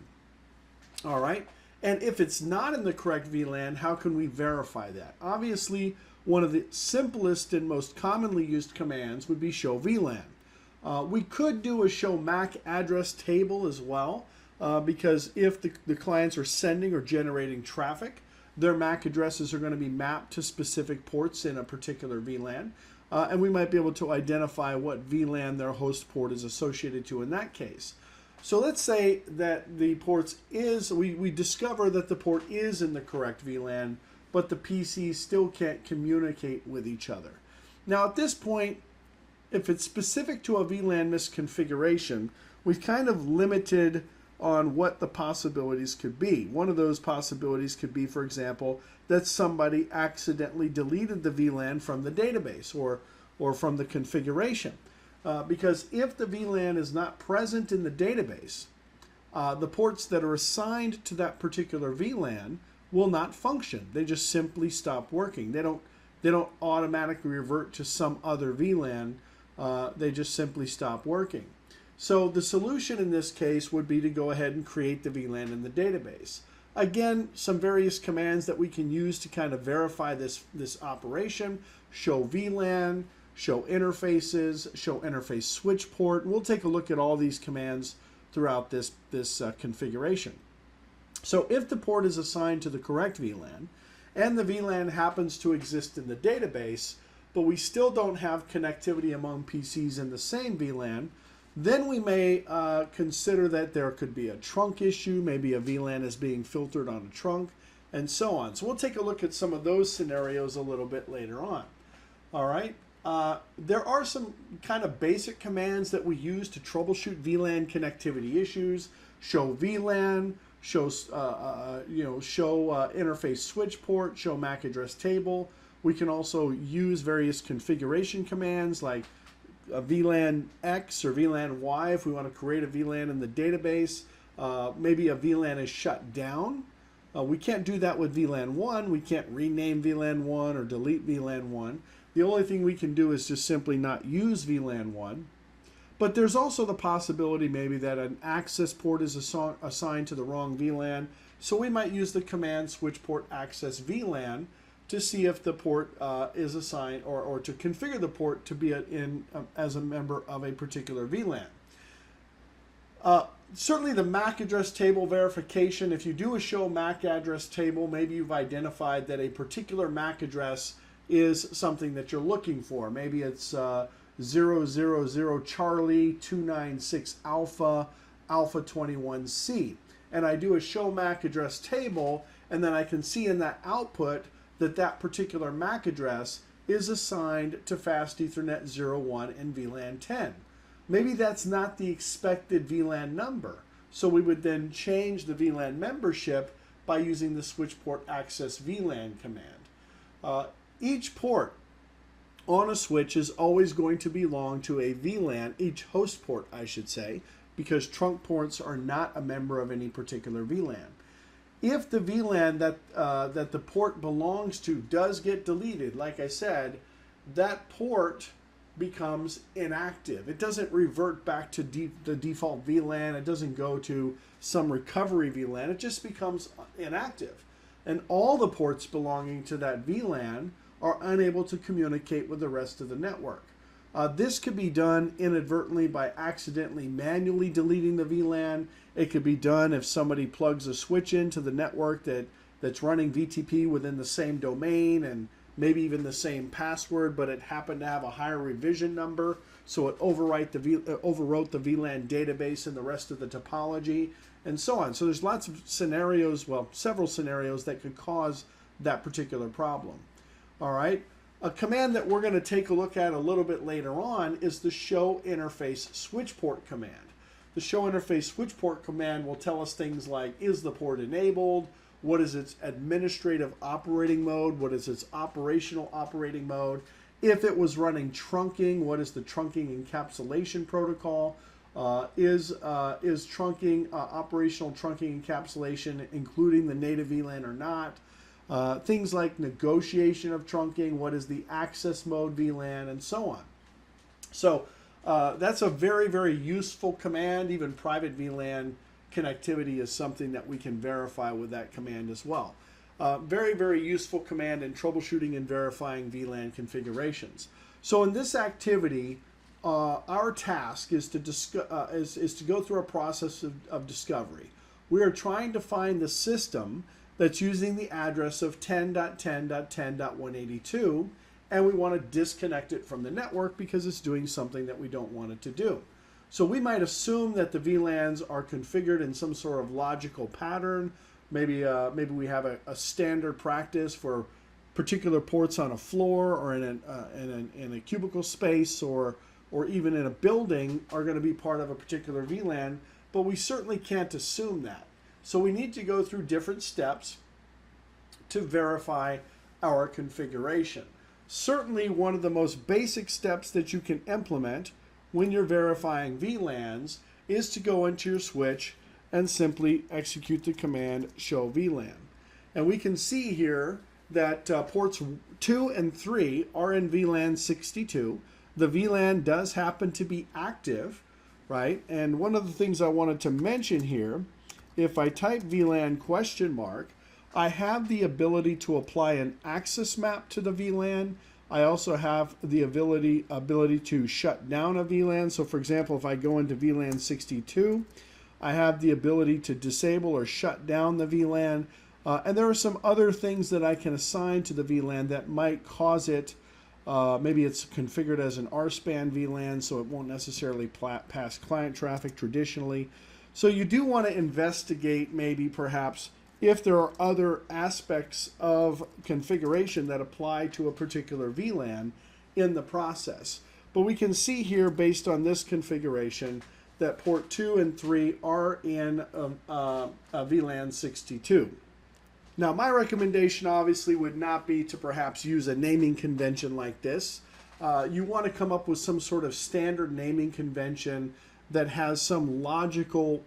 All right. And if it's not in the correct VLAN, how can we verify that? Obviously, one of the simplest and most commonly used commands would be show VLAN. We could do a show MAC address table as well, because if the clients are sending or generating traffic, their MAC addresses are going to be mapped to specific ports in a particular VLAN, and we might be able to identify what VLAN their host port is associated to in that case. So let's say that the ports we discover that the port is in the correct VLAN, but the PCs still can't communicate with each other. Now at this point, if it's specific to a VLAN misconfiguration, we've kind of limited on what the possibilities could be. One of those possibilities could be, for example, that somebody accidentally deleted the VLAN from the database, or or from the configuration. Because if the VLAN is not present in the database, the ports that are assigned to that particular VLAN will not function. They just simply stop working. They don't automatically revert to some other VLAN. They just simply stop working. So the solution in this case would be to go ahead and create the VLAN in the database. Again, some various commands that we can use to kind of verify this operation: show VLAN, show interfaces, show interface switch port. We'll take a look at all these commands throughout this configuration. So if the port is assigned to the correct VLAN, and the VLAN happens to exist in the database, but we still don't have connectivity among PCs in the same VLAN, then we may consider that there could be a trunk issue, maybe a VLAN is being filtered on a trunk, and so on. So we'll take a look at some of those scenarios a little bit later on. All right. There are some kind of basic commands that we use to troubleshoot VLAN connectivity issues: show VLAN, show interface switch port, show MAC address table. We can also use various configuration commands like VLAN X or VLAN Y if we want to create a VLAN in the database. Maybe a VLAN is shut down. We can't do that with VLAN 1. We can't rename VLAN 1 or delete VLAN 1. The only thing we can do is just simply not use VLAN 1. But there's also the possibility maybe that an access port is assigned to the wrong VLAN. So we might use the command switchport access VLAN to see if the port is assigned, or to configure the port to be as a member of a particular VLAN. Certainly the MAC address table verification. If you do a show MAC address table, maybe you've identified that a particular MAC address is something that you're looking for. Maybe it's 000 Charlie 296 Alpha Alpha 21C. And I do a show MAC address table, and then I can see in that output that that particular MAC address is assigned to Fast Ethernet 01 and VLAN 10. Maybe that's not the expected VLAN number. So we would then change the VLAN membership by using the switchport access VLAN command. Each port on a switch is always going to belong to a VLAN, each host port I should say, because trunk ports are not a member of any particular VLAN. If the VLAN that the port belongs to does get deleted, like I said, that port becomes inactive. It doesn't revert back to the default VLAN. It doesn't go to some recovery VLAN. It just becomes inactive. And all the ports belonging to that VLAN are unable to communicate with the rest of the network. This could be done inadvertently by accidentally manually deleting the VLAN. It could be done if somebody plugs a switch into the network that's running VTP within the same domain and maybe even the same password, but it happened to have a higher revision number, so it overwrote the VLAN database and the rest of the topology, and so on. So there's lots of scenarios, well, several scenarios that could cause that particular problem. All right. A command that we're going to take a look at a little bit later on is the show interface switchport command. The show interface switchport command will tell us things like, is the port enabled? What is its administrative operating mode? What is its operational operating mode? If it was running trunking, what is the trunking encapsulation protocol? Is trunking, operational trunking encapsulation including the native VLAN or not? Things like negotiation of trunking, what is the access mode VLAN, and so on. So that's a very, very useful command. Even private VLAN connectivity is something that we can verify with that command as well. Very, very useful command in troubleshooting and verifying VLAN configurations. So in this activity, our task is to go through a process of discovery. We are trying to find the system that's using the address of 10.10.10.182, and we want to disconnect it from the network because it's doing something that we don't want it to do. So we might assume that the VLANs are configured in some sort of logical pattern. Maybe we have a standard practice for particular ports on a floor or in a cubicle space or even in a building are going to be part of a particular VLAN, but we certainly can't assume that. So we need to go through different steps to verify our configuration. certainly one of the most basic steps that you can implement when you're verifying VLANs is to go into your switch and simply execute the command show VLAN. And we can see here that ports 2 and 3 are in VLAN 62. The VLAN does happen to be active, right? And one of the things I wanted to mention here, if I type VLAN question mark, I have the ability to apply an access map to the VLAN. I also have the ability to shut down a VLAN. So for example, if I go into VLAN 62, I have the ability to disable or shut down the VLAN. And there are some other things that I can assign to the VLAN that might cause it, maybe it's configured as an RSPAN VLAN, so it won't necessarily pass client traffic traditionally. So you do want to investigate maybe perhaps if there are other aspects of configuration that apply to a particular VLAN in the process. But we can see here, based on this configuration, that port 2 and 3 are in VLAN 62. Now, my recommendation obviously would not be to perhaps use a naming convention like this. You want to come up with some sort of standard naming convention that has some logical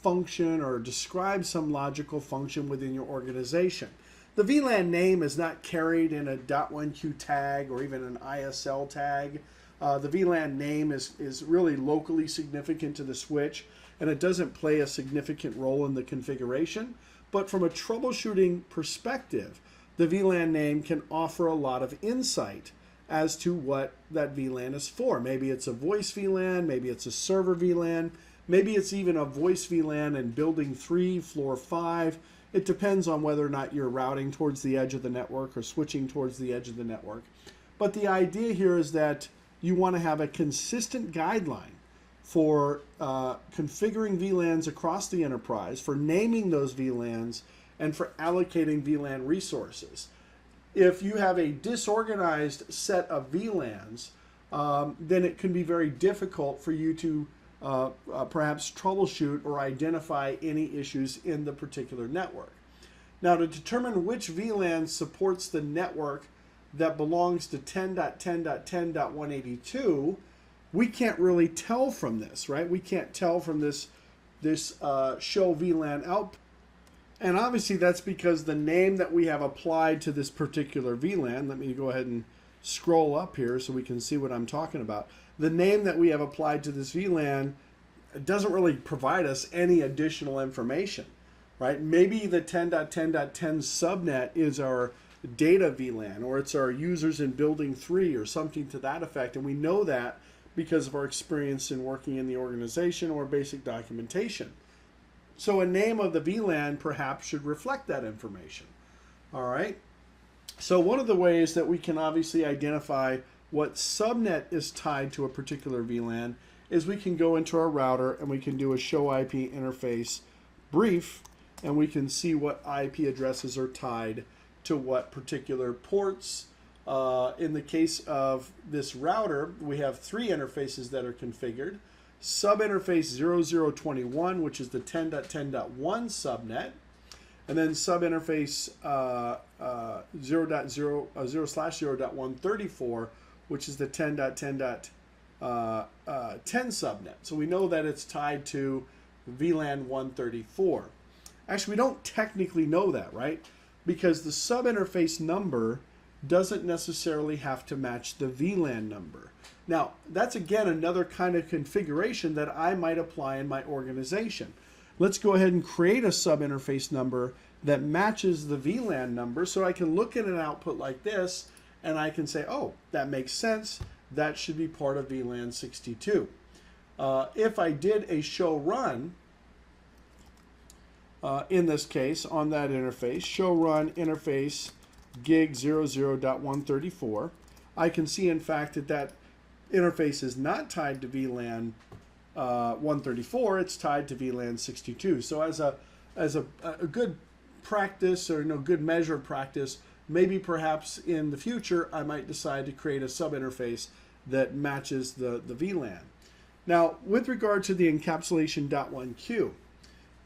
function or describes some logical function within your organization. The VLAN name is not carried in a .1q tag or even an ISL tag. The VLAN name is really locally significant to the switch, and it doesn't play a significant role in the configuration. But from a troubleshooting perspective, the VLAN name can offer a lot of insight as to what that VLAN is for. Maybe it's a voice VLAN, maybe it's a server VLAN, maybe it's even a voice VLAN in building 3, floor 5. It depends on whether or not you're routing towards the edge of the network or switching towards the edge of the network. But the idea here is that you want to have a consistent guideline for configuring VLANs across the enterprise, for naming those VLANs, and for allocating VLAN resources. If you have a disorganized set of VLANs, then it can be very difficult for you to perhaps troubleshoot or identify any issues in the particular network. Now, to determine which VLAN supports the network that belongs to 10.10.10.182, we can't really tell from this, right? We can't tell from this show VLAN output. And obviously that's because the name that we have applied to this particular VLAN, let me go ahead and scroll up here so we can see what I'm talking about. The name that we have applied to this VLAN doesn't really provide us any additional information, right? Maybe the 10.10.10 subnet is our data VLAN, or it's our users in building 3 or something to that effect, and we know that because of our experience in working in the organization or basic documentation. So a name of the VLAN perhaps should reflect that information. All right. So one of the ways that we can obviously identify what subnet is tied to a particular VLAN is we can go into our router and we can do a show IP interface brief, and we can see what IP addresses are tied to what particular ports. In the case of this router, we have 3 interfaces that are configured. Subinterface 0021, which is the 10.10.1 subnet, and then subinterface 0.0/0.134, which is the 10.10.10 subnet. So we know that it's tied to VLAN 134. Actually, we don't technically know that, right? Because the subinterface number doesn't necessarily have to match the VLAN number. Now, that's again another kind of configuration that I might apply in my organization. Let's go ahead and create a subinterface number that matches the VLAN number, so I can look at an output like this and I can say, oh, that makes sense. That should be part of VLAN 62. If I did a show run, in this case, on that interface, show run interface gig 00.134, I can see in fact that that interface is not tied to VLAN 134, it's tied to VLAN 62. So as a good practice, or good measure of practice, maybe perhaps in the future I might decide to create a subinterface that matches the VLAN. Now, with regard to the encapsulation .1q,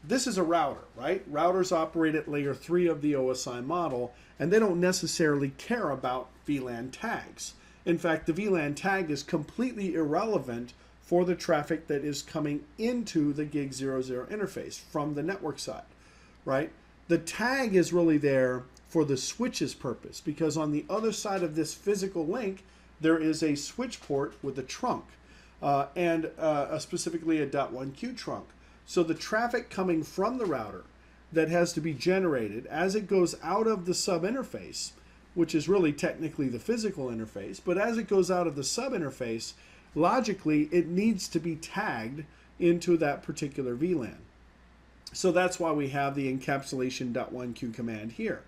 this is a router, right? Routers operate at layer 3 of the OSI model, and they don't necessarily care about VLAN tags. In fact, the VLAN tag is completely irrelevant for the traffic that is coming into the gig 00 interface from the network side, right? The tag is really there for the switch's purpose, because on the other side of this physical link, there is a switch port with a trunk, and specifically a .1Q trunk. So the traffic coming from the router that has to be generated as it goes out of the sub interface, which is really technically the physical interface, but as it goes out of the sub interface, logically it needs to be tagged into that particular VLAN. So that's why we have the encapsulation.1Q command here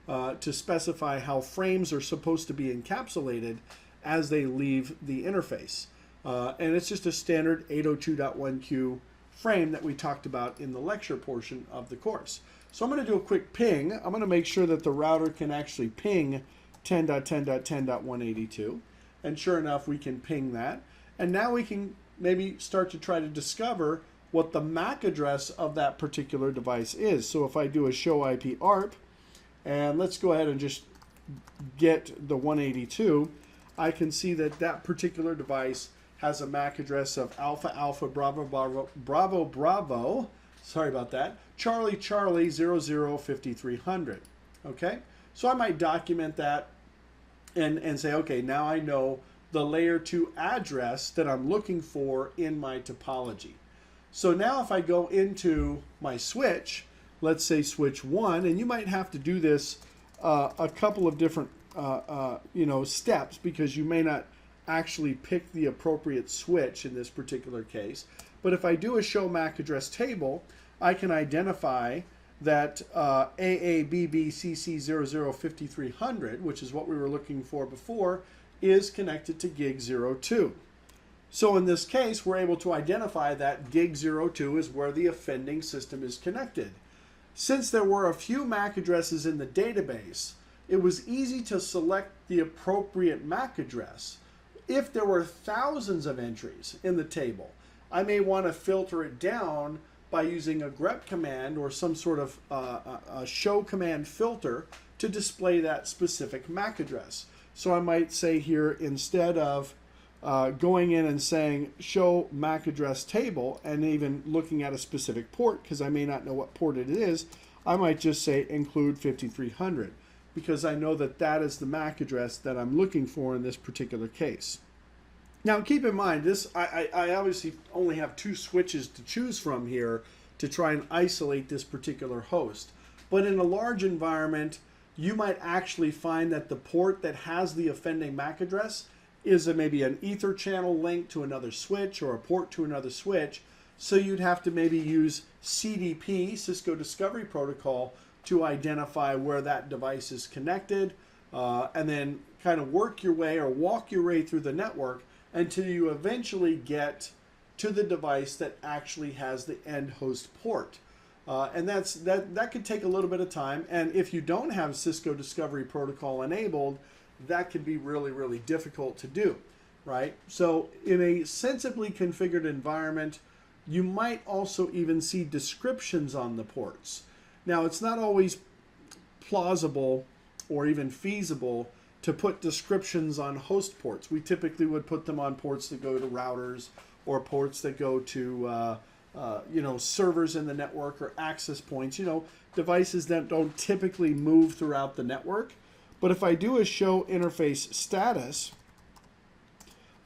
to specify how frames are supposed to be encapsulated as they leave the interface. And it's just a standard 802.1Q frame that we talked about in the lecture portion of the course. So I'm going to do a quick ping. I'm going to make sure that the router can actually ping 10.10.10.182. And sure enough, we can ping that. And now we can maybe start to try to discover what the MAC address of that particular device is. So if I do a show IP ARP, and let's go ahead and just get the 182, I can see that that particular device has a MAC address of Alpha Alpha Bravo Bravo Bravo Bravo, sorry about that, Charlie Charlie 005300. Okay, so I might document that and say, okay, now I know the layer 2 address that I'm looking for in my topology. So now if I go into my switch, let's say switch 1, and you might have to do this a couple of different steps, because you may not actually pick the appropriate switch in this particular case. But if I do a show MAC address table, I can identify that AABBCC005300, which is what we were looking for before, is connected to gig 02. So in this case, we're able to identify that gig 02 is where the offending system is connected. Since there were a few MAC addresses in the database, it was easy to select the appropriate MAC address. If there were thousands of entries in the table, I may want to filter it down by using a grep command or some sort of a show command filter to display that specific MAC address. So I might say here, instead of going in and saying show MAC address table and even looking at a specific port, because I may not know what port it is, I might just say include 5300. Because I know that that is the MAC address that I'm looking for in this particular case. Now keep in mind, I obviously only have 2 switches to choose from here to try and isolate this particular host. But in a large environment, you might actually find that the port that has the offending MAC address is maybe an ether channel link to another switch or a port to another switch. So you'd have to maybe use CDP, Cisco Discovery Protocol, to identify where that device is connected, and then kind of work your way or walk your way through the network until you eventually get to the device that actually has the end host port. And that could take a little bit of time, and if you don't have Cisco Discovery Protocol enabled, that can be really, really difficult to do, right? So in a sensibly configured environment, you might also even see descriptions on the ports. Now, it's not always plausible or even feasible to put descriptions on host ports. We typically would put them on ports that go to routers or ports that go to servers in the network or access points, devices that don't typically move throughout the network. But if I do a show interface status,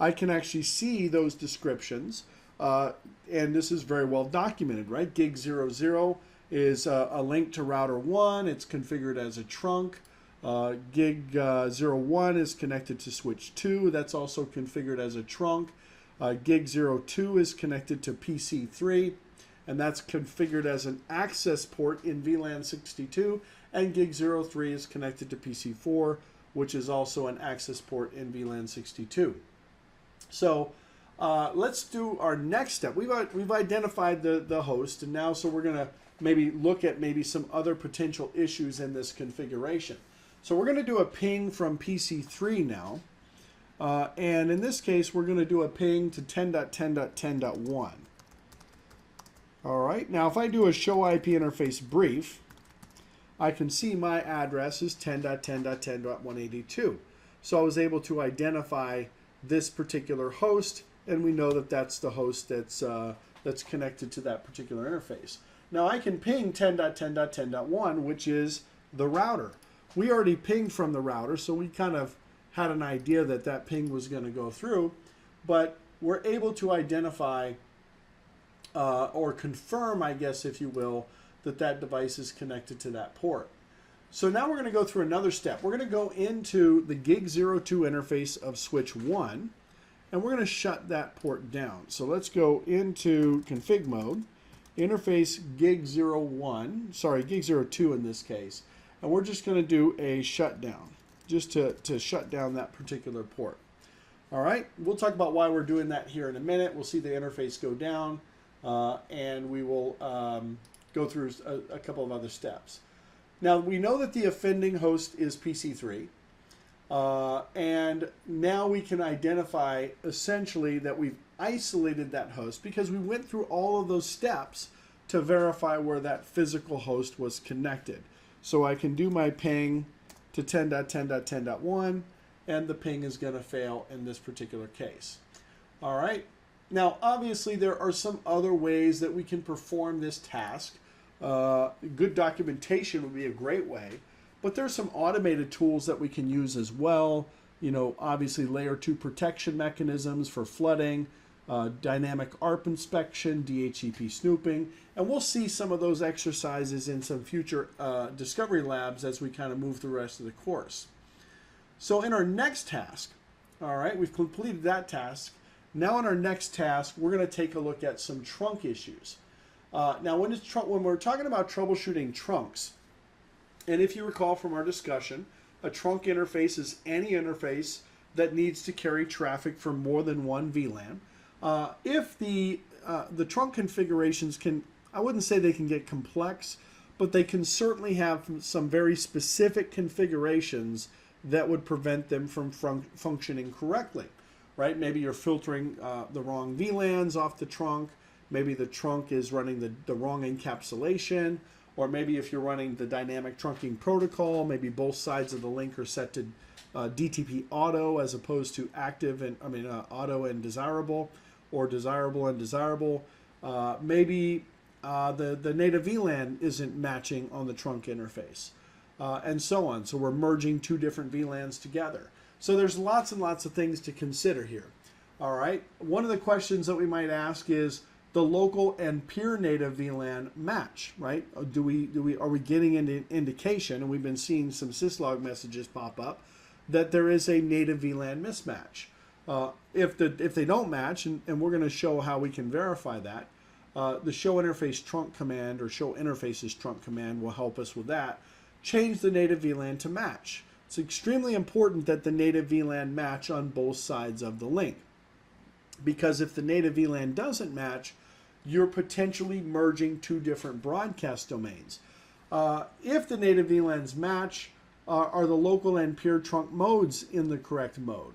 I can actually see those descriptions, and this is very well documented, right? Gig 00 is a link to router 1. It's configured as a trunk. Gig 01 is connected to switch 2. That's also configured as a trunk. Gig 02 is connected to PC 3, and that's configured as an access port in VLAN 62. And Gig 03 is connected to PC 4, which is also an access port in VLAN 62. So let's do our next step. We've identified the host, and now so we're going to maybe look at some other potential issues in this configuration. So we're going to do a ping from PC3 now. And in this case, we're going to do a ping to 10.10.10.1. All right, now if I do a show IP interface brief, I can see my address is 10.10.10.182. So I was able to identify this particular host, and we know that that's the host that's connected to that particular interface. Now I can ping 10.10.10.1, which is the router. We already pinged from the router, so we kind of had an idea that that ping was going to go through, but we're able to identify or confirm, I guess, if you will, that that device is connected to that port. So now we're going to go through another step. We're going to go into the gig02 interface of switch 1, and we're going to shut that port down. So let's go into config mode, interface gig01, sorry, gig02 in this case, and we're just going to do a shutdown, just to shut down that particular port. All right, we'll talk about why we're doing that here in a minute. We'll see the interface go down, and we will go through a couple of other steps. Now, we know that the offending host is PC3, and now we can identify essentially that we've isolated that host because we went through all of those steps to verify where that physical host was connected. So I can do my ping to 10.10.10.1, and the ping is going to fail in this particular case. All right. Now, obviously, there are some other ways that we can perform this task. Good documentation would be a great way, but there's some automated tools that we can use as well. You know, obviously layer 2 protection mechanisms for flooding, dynamic ARP inspection, DHCP snooping, and we'll see some of those exercises in some future discovery labs as we kind of move through the rest of the course. So in our next task, all right, we've completed that task. Now in our next task, we're going to take a look at some trunk issues. Now, when we're talking about troubleshooting trunks, and if you recall from our discussion, a trunk interface is any interface that needs to carry traffic from more than one VLAN. If the trunk configurations can, I wouldn't say they can get complex, but they can certainly have some very specific configurations that would prevent them from functioning correctly, right? Maybe you're filtering the wrong VLANs off the trunk. Maybe the trunk is running the wrong encapsulation, or maybe if you're running the dynamic trunking protocol, maybe both sides of the link are set to DTP auto as opposed to active and auto and desirable, or desirable and desirable. Maybe the native VLAN isn't matching on the trunk interface, and so on. So we're merging two different VLANs together. So there's lots and lots of things to consider here. All right. One of the questions that we might ask is, the local and peer native VLAN match, right? Are we getting an indication, and we've been seeing some syslog messages pop up, that there is a native VLAN mismatch. If they don't match, and we're going to show how we can verify that, the show interface trunk command or show interfaces trunk command will help us with that. Change the native VLAN to match. It's extremely important that the native VLAN match on both sides of the link, because if the native VLAN doesn't match, you're potentially merging two different broadcast domains. If the native VLANs match, are the local and peer trunk modes in the correct mode,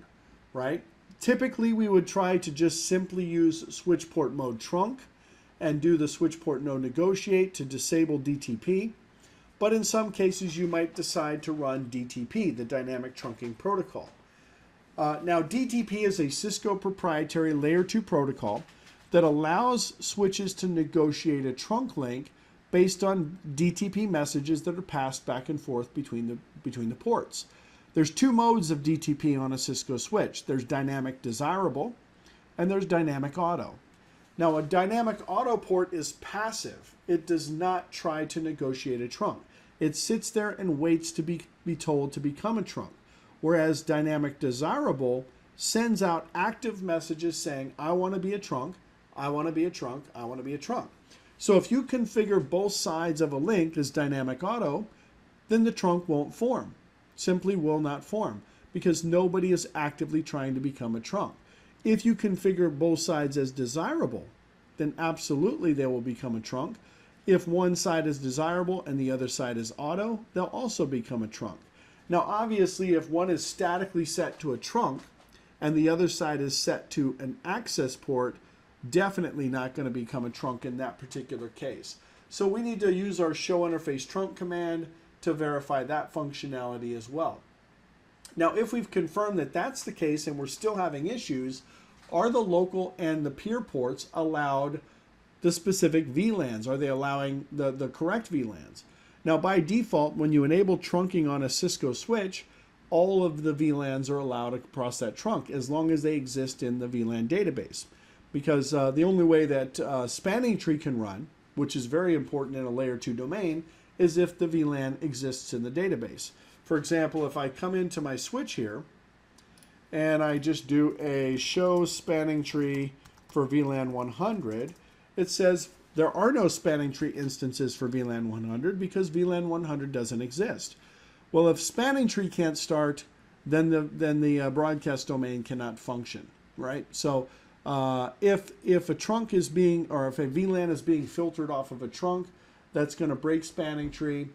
right? Typically, we would try to just simply use switchport mode trunk and do the switchport node negotiate to disable DTP. But in some cases, you might decide to run DTP, the dynamic trunking protocol. Now, DTP is a Cisco proprietary layer 2 protocol that allows switches to negotiate a trunk link based on DTP messages that are passed back and forth between the ports. There's two modes of DTP on a Cisco switch. There's dynamic desirable and there's dynamic auto. Now, a dynamic auto port is passive. It does not try to negotiate a trunk. It sits there and waits to be told to become a trunk. Whereas dynamic desirable sends out active messages saying, I want to be a trunk, I want to be a trunk, I want to be a trunk. So if you configure both sides of a link as dynamic auto, then the trunk won't form. Simply will not form, because nobody is actively trying to become a trunk. If you configure both sides as desirable, then absolutely they will become a trunk. If one side is desirable and the other side is auto, they'll also become a trunk. Now, obviously, if one is statically set to a trunk and the other side is set to an access port, definitely not going to become a trunk in that particular case. So we need to use our show interface trunk command to verify that functionality as well. Now, if we've confirmed that that's the case and we're still having issues, are the local and the peer ports allowed the specific VLANs? Are they allowing the correct VLANs? Now, by default, when you enable trunking on a Cisco switch, all of the VLANs are allowed across that trunk as long as they exist in the VLAN database. Because the only way that spanning tree can run, which is very important in a layer 2 domain, is if the VLAN exists in the database. For example, if I come into my switch here and I just do a show spanning tree for VLAN 100, it says there are no spanning tree instances for VLAN 100 because VLAN 100 doesn't exist. Well, if spanning tree can't start, then the broadcast domain cannot function, right? So if a trunk is being, or if a VLAN is being filtered off of a trunk, that's going to break spanning tree.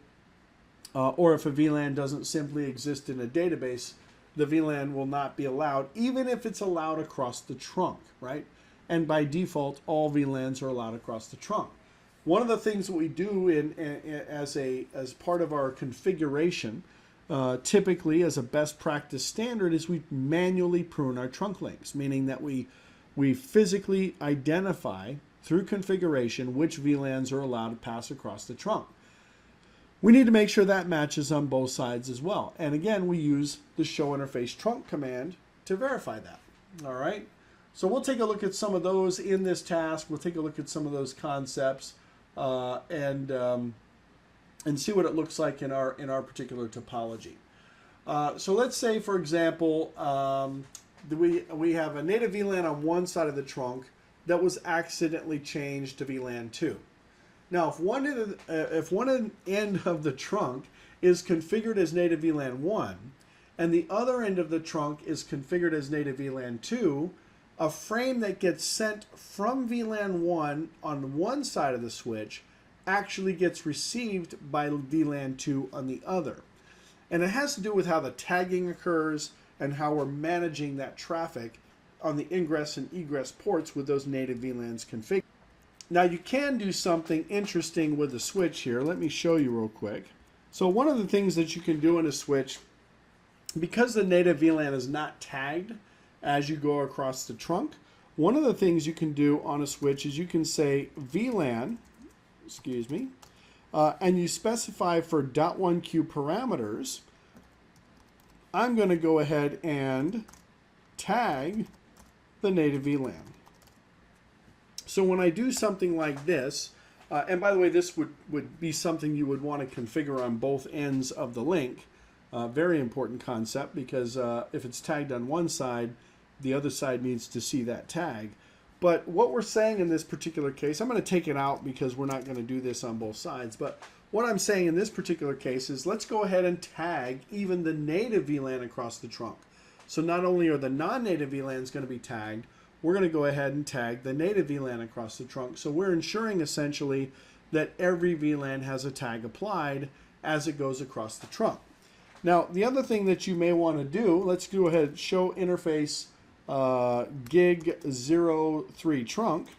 Or if a VLAN doesn't simply exist in a database, the VLAN will not be allowed, even if it's allowed across the trunk, right? And by default, all VLANs are allowed across the trunk. One of the things that we do as part of our configuration, typically as a best practice standard, is we manually prune our trunk links, meaning that we physically identify through configuration which VLANs are allowed to pass across the trunk. We need to make sure that matches on both sides as well. And again, we use the show interface trunk command to verify that. All right. So we'll take a look at some of those in this task. We'll take a look at some of those concepts and see what it looks like in our particular topology. So let's say, for example, we have a native VLAN on one side of the trunk that was accidentally changed to VLAN 2. Now, if one end of the trunk is configured as native VLAN 1 and the other end of the trunk is configured as native VLAN 2, a frame that gets sent from VLAN 1 on one side of the switch actually gets received by VLAN 2 on the other. And it has to do with how the tagging occurs and how we're managing that traffic on the ingress and egress ports with those native VLANs configured. Now, you can do something interesting with the switch here. Let me show you real quick. So one of the things that you can do in a switch, because the native VLAN is not tagged as you go across the trunk, one of the things you can do on a switch is you can say VLAN, and you specify for .1q parameters, I'm going to go ahead and tag the native VLAN. So when I do something like this, and by the way, this would be something you would want to configure on both ends of the link. Very important concept, because if it's tagged on one side, the other side needs to see that tag. But what we're saying in this particular case, I'm going to take it out because we're not going to do this on both sides. But what I'm saying in this particular case is let's go ahead and tag even the native VLAN across the trunk. So not only are the non-native VLANs going to be tagged, we're going to go ahead and tag the native VLAN across the trunk. So we're ensuring essentially that every VLAN has a tag applied as it goes across the trunk. Now, the other thing that you may want to do, let's go ahead and show interface gig 03 trunk.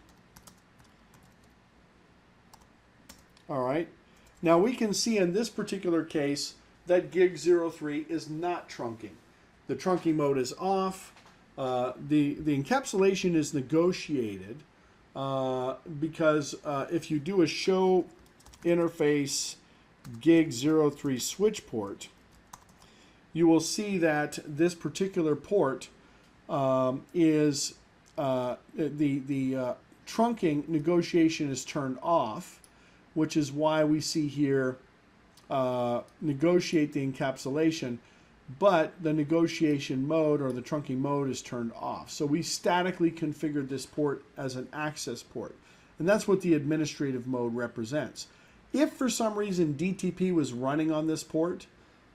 All right. Now we can see in this particular case that gig 03 is not trunking. The trunking mode is off. The encapsulation is negotiated because if you do a show interface gig 03 switch port, you will see that this particular port is the trunking negotiation is turned off, which is why we see here negotiate the encapsulation, but the negotiation mode or the trunking mode is turned off. So we statically configured this port as an access port, and that's what the administrative mode represents. If for some reason DTP was running on this port,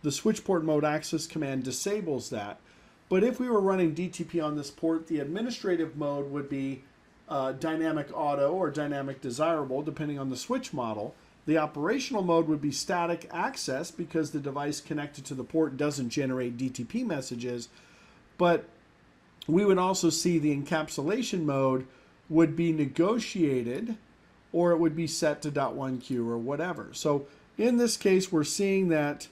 the switchport mode access command disables that. But if we were running DTP on this port, the administrative mode would be dynamic auto or dynamic desirable, depending on the switch model. The operational mode would be static access because the device connected to the port doesn't generate DTP messages. But we would also see the encapsulation mode would be negotiated, or it would be set to .1Q or whatever. So in this case, we're seeing that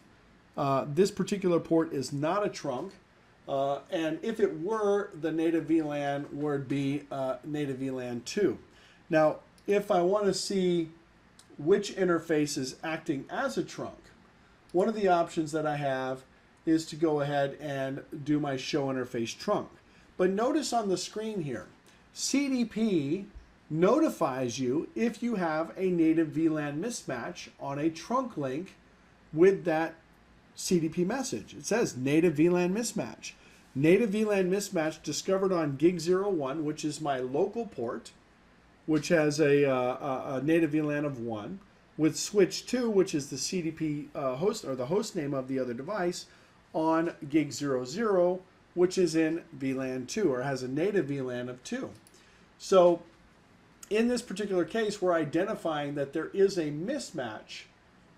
this particular port is not a trunk. And if it were, the native VLAN would be native VLAN 2. Now, if I want to see which interface is acting as a trunk, one of the options that I have is to go ahead and do my show interface trunk. But notice on the screen here, CDP notifies you if you have a native VLAN mismatch on a trunk link with that CDP message. It says native VLAN mismatch. Native VLAN mismatch discovered on gig 01, which is my local port, which has a native VLAN of 1, with switch 2, which is the CDP host or the host name of the other device, on gig 00, which is in VLAN 2 or has a native VLAN of 2. So in this particular case, we're identifying that there is a mismatch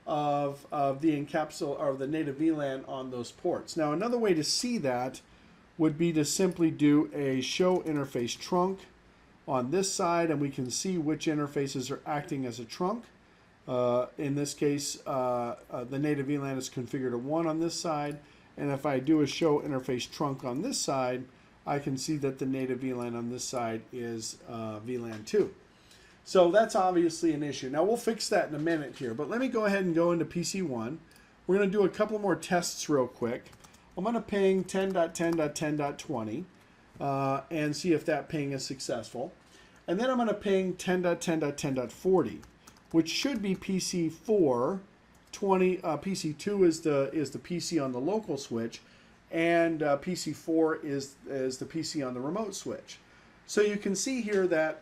of the encapsulate or the native VLAN on those ports. Now, another way to see that would be to simply do a show interface trunk on this side, and we can see which interfaces are acting as a trunk. In this case, the native VLAN is configured to 1 on this side, and if I do a show interface trunk on this side, I can see that the native VLAN on this side is VLAN 2. So that's obviously an issue. Now we'll fix that in a minute here, but let me go ahead and go into PC1. We're going to do a couple more tests real quick. I'm going to ping 10.10.10.20 and see if that ping is successful. And then I'm going to ping 10.10.10.40, which should be PC4. PC2 is the PC on the local switch, and PC4 is the PC on the remote switch. So you can see here that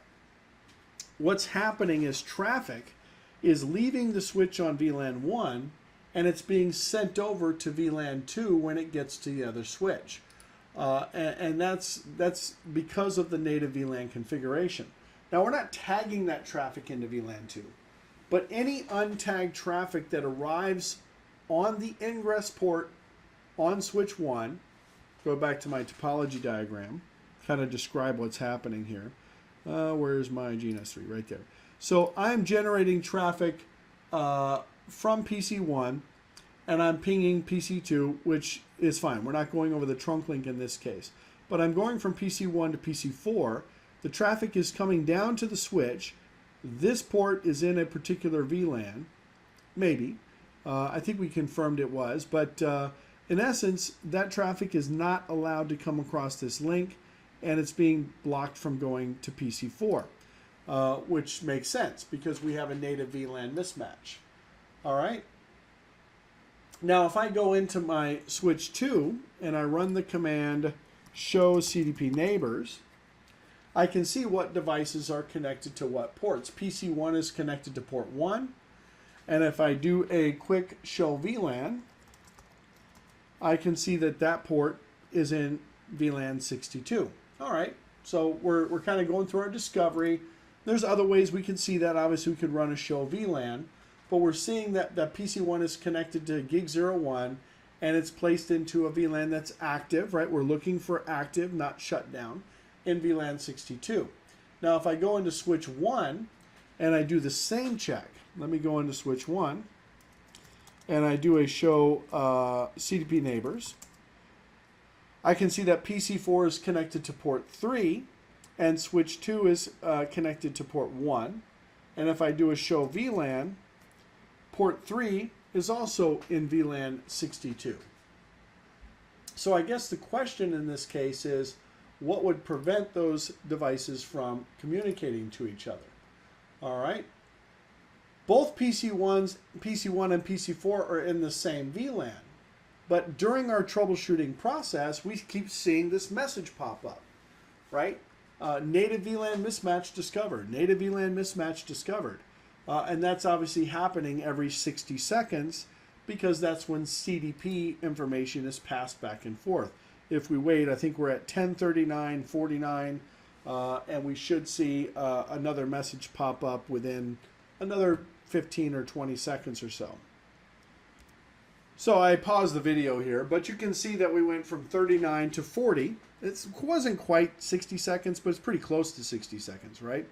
what's happening is traffic is leaving the switch on VLAN 1 and it's being sent over to VLAN 2 when it gets to the other switch. And that's because of the native VLAN configuration. Now we're not tagging that traffic into VLAN 2, but any untagged traffic that arrives on the ingress port on switch 1, go back to my topology diagram, kind of describe what's happening here. Where's my GNS3? Right there. So I'm generating traffic from PC1, and I'm pinging PC2, which is fine. We're not going over the trunk link in this case. But I'm going from PC1 to PC4. The traffic is coming down to the switch. This port is in a particular VLAN. Maybe. I think we confirmed it was. But in essence, that traffic is not allowed to come across this link, and it's being blocked from going to PC4, which makes sense because we have a native VLAN mismatch. All right. Now, if I go into my switch 2 and I run the command show CDP neighbors, I can see what devices are connected to what ports. PC1 is connected to port 1, and if I do a quick show VLAN, I can see that that port is in VLAN 62. All right, so we're kind of going through our discovery. There's other ways we can see that. Obviously, we could run a show VLAN, but we're seeing that PC1 is connected to gig 01, and it's placed into a VLAN that's active, right? We're looking for active, not shut down, in VLAN 62. Now, if I go into switch 1 and I do the same check, let me go into switch 1, and I do a show CDP neighbors, I can see that PC4 is connected to port 3 and switch 2 is connected to port 1. And if I do a show VLAN, port 3 is also in VLAN 62. So I guess the question in this case is, what would prevent those devices from communicating to each other? All right. Both PC1 and PC4 are in the same VLAN. But during our troubleshooting process, we keep seeing this message pop up, right? Native VLAN mismatch discovered. Native VLAN mismatch discovered. And that's obviously happening every 60 seconds because that's when CDP information is passed back and forth. If we wait, I think we're at 10:39:49, and we should see another message pop up within another 15 or 20 seconds or so. So I paused the video here, but you can see that we went from 39 to 40. It wasn't quite 60 seconds, but it's pretty close to 60 seconds, right?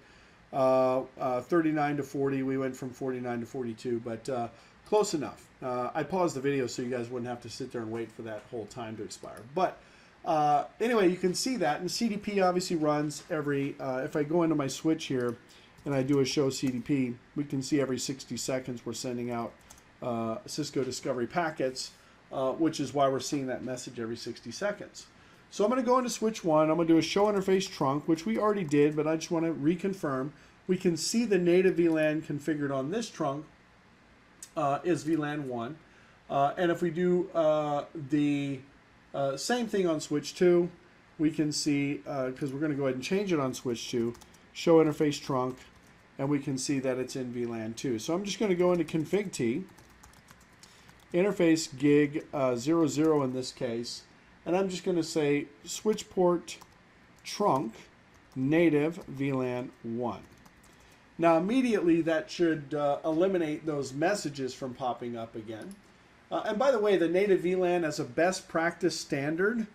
39 to 40, we went from 49 to 42, but close enough. I paused the video so you guys wouldn't have to sit there and wait for that whole time to expire. But anyway, you can see that, and CDP obviously runs every, if I go into my switch here and I do a show CDP, we can see every 60 seconds we're sending out Cisco Discovery packets, which is why we're seeing that message every 60 seconds. So I'm going to go into switch 1. I'm going to do a show interface trunk, which we already did, but I just want to reconfirm. We can see the native VLAN configured on this trunk is VLAN 1. And if we do the same thing on switch 2, we can see, because we're going to go ahead and change it on switch 2, show interface trunk, and we can see that it's in VLAN 2. So I'm just going to go into config T, interface gig 00 in this case, and I'm just going to say Switchport trunk native VLAN 1. Now immediately that should eliminate those messages from popping up again. And by the way, the native VLAN as a best practice standard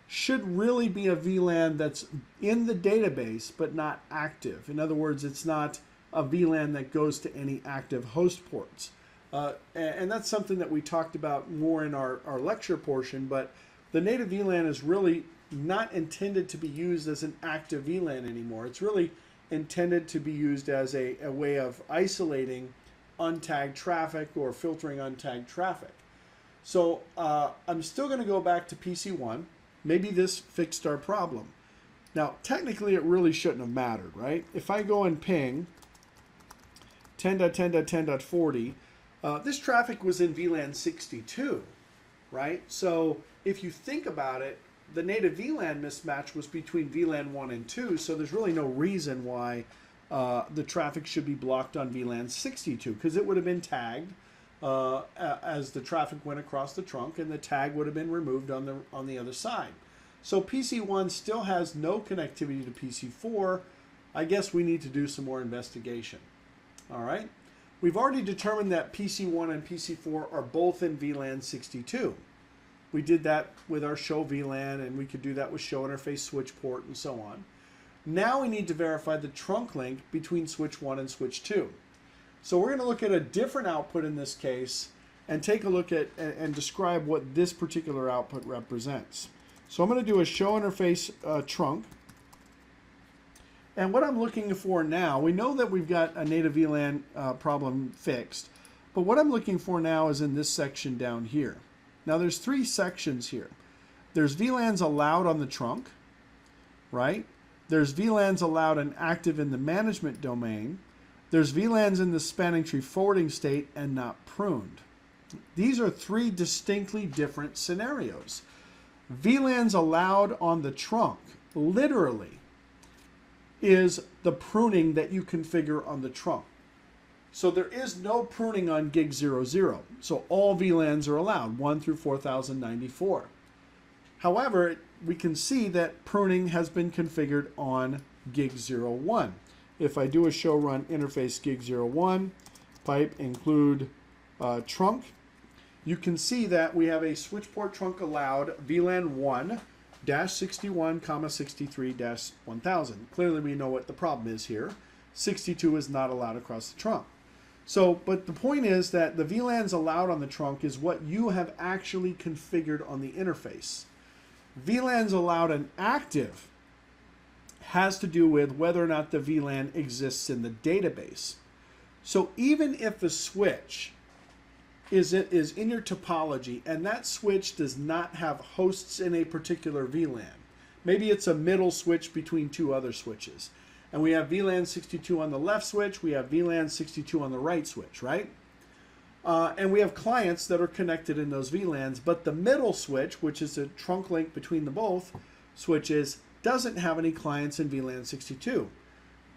should really be a VLAN that's in the database but not active. In other words, it's not a VLAN that goes to any active host ports. And that's something that we talked about more in our lecture portion, but the native VLAN is really not intended to be used as an active VLAN anymore. It's really intended to be used as a way of isolating untagged traffic or filtering untagged traffic. So I'm still going to go back to PC1. Maybe this fixed our problem. Now, technically, it really shouldn't have mattered, right? If I go and ping 10.10.10.40, this traffic was in VLAN 62, right? So if you think about it, the native VLAN mismatch was between VLAN 1 and 2, so there's really no reason why the traffic should be blocked on VLAN 62, because it would have been tagged as the traffic went across the trunk, and the tag would have been removed on the other side. So PC1 still has no connectivity to PC4. I guess we need to do some more investigation. All right. We've already determined that PC1 and PC4 are both in VLAN 62. We did that with our show VLAN, and we could do that with show interface Switchport and so on. Now we need to verify the trunk link between switch 1 and switch 2. So we're going to look at a different output in this case and take a look at and describe what this particular output represents. So I'm going to do a show interface trunk. And what I'm looking for now, we know that we've got a native VLAN problem fixed, but what I'm looking for now is in this section down here. Now there's three sections here. There's VLANs allowed on the trunk, right? There's VLANs allowed and active in the management domain. There's VLANs in the spanning tree forwarding state and not pruned. These are three distinctly different scenarios. VLANs allowed on the trunk, literally, is the pruning that you configure on the trunk. So there is no pruning on gig 00. So all VLANs are allowed, 1 through 4094. However, we can see that pruning has been configured on gig 01. If I do a show run interface gig 01, pipe include trunk, you can see that we have a switchport trunk allowed VLAN 1 -61, 63-1000. Clearly we know what the problem is here. 62 is not allowed across the trunk. So, but the point is that the VLANs allowed on the trunk is what you have actually configured on the interface. VLANs allowed and active has to do with whether or not the VLAN exists in the database. So even if the switch is in your topology and that switch does not have hosts in a particular VLAN, maybe it's a middle switch between two other switches, and we have VLAN 62 on the left switch, we have VLAN 62 on the right switch, right? And we have clients that are connected in those VLANs, but the middle switch, which is a trunk link between the both switches, doesn't have any clients in VLAN 62.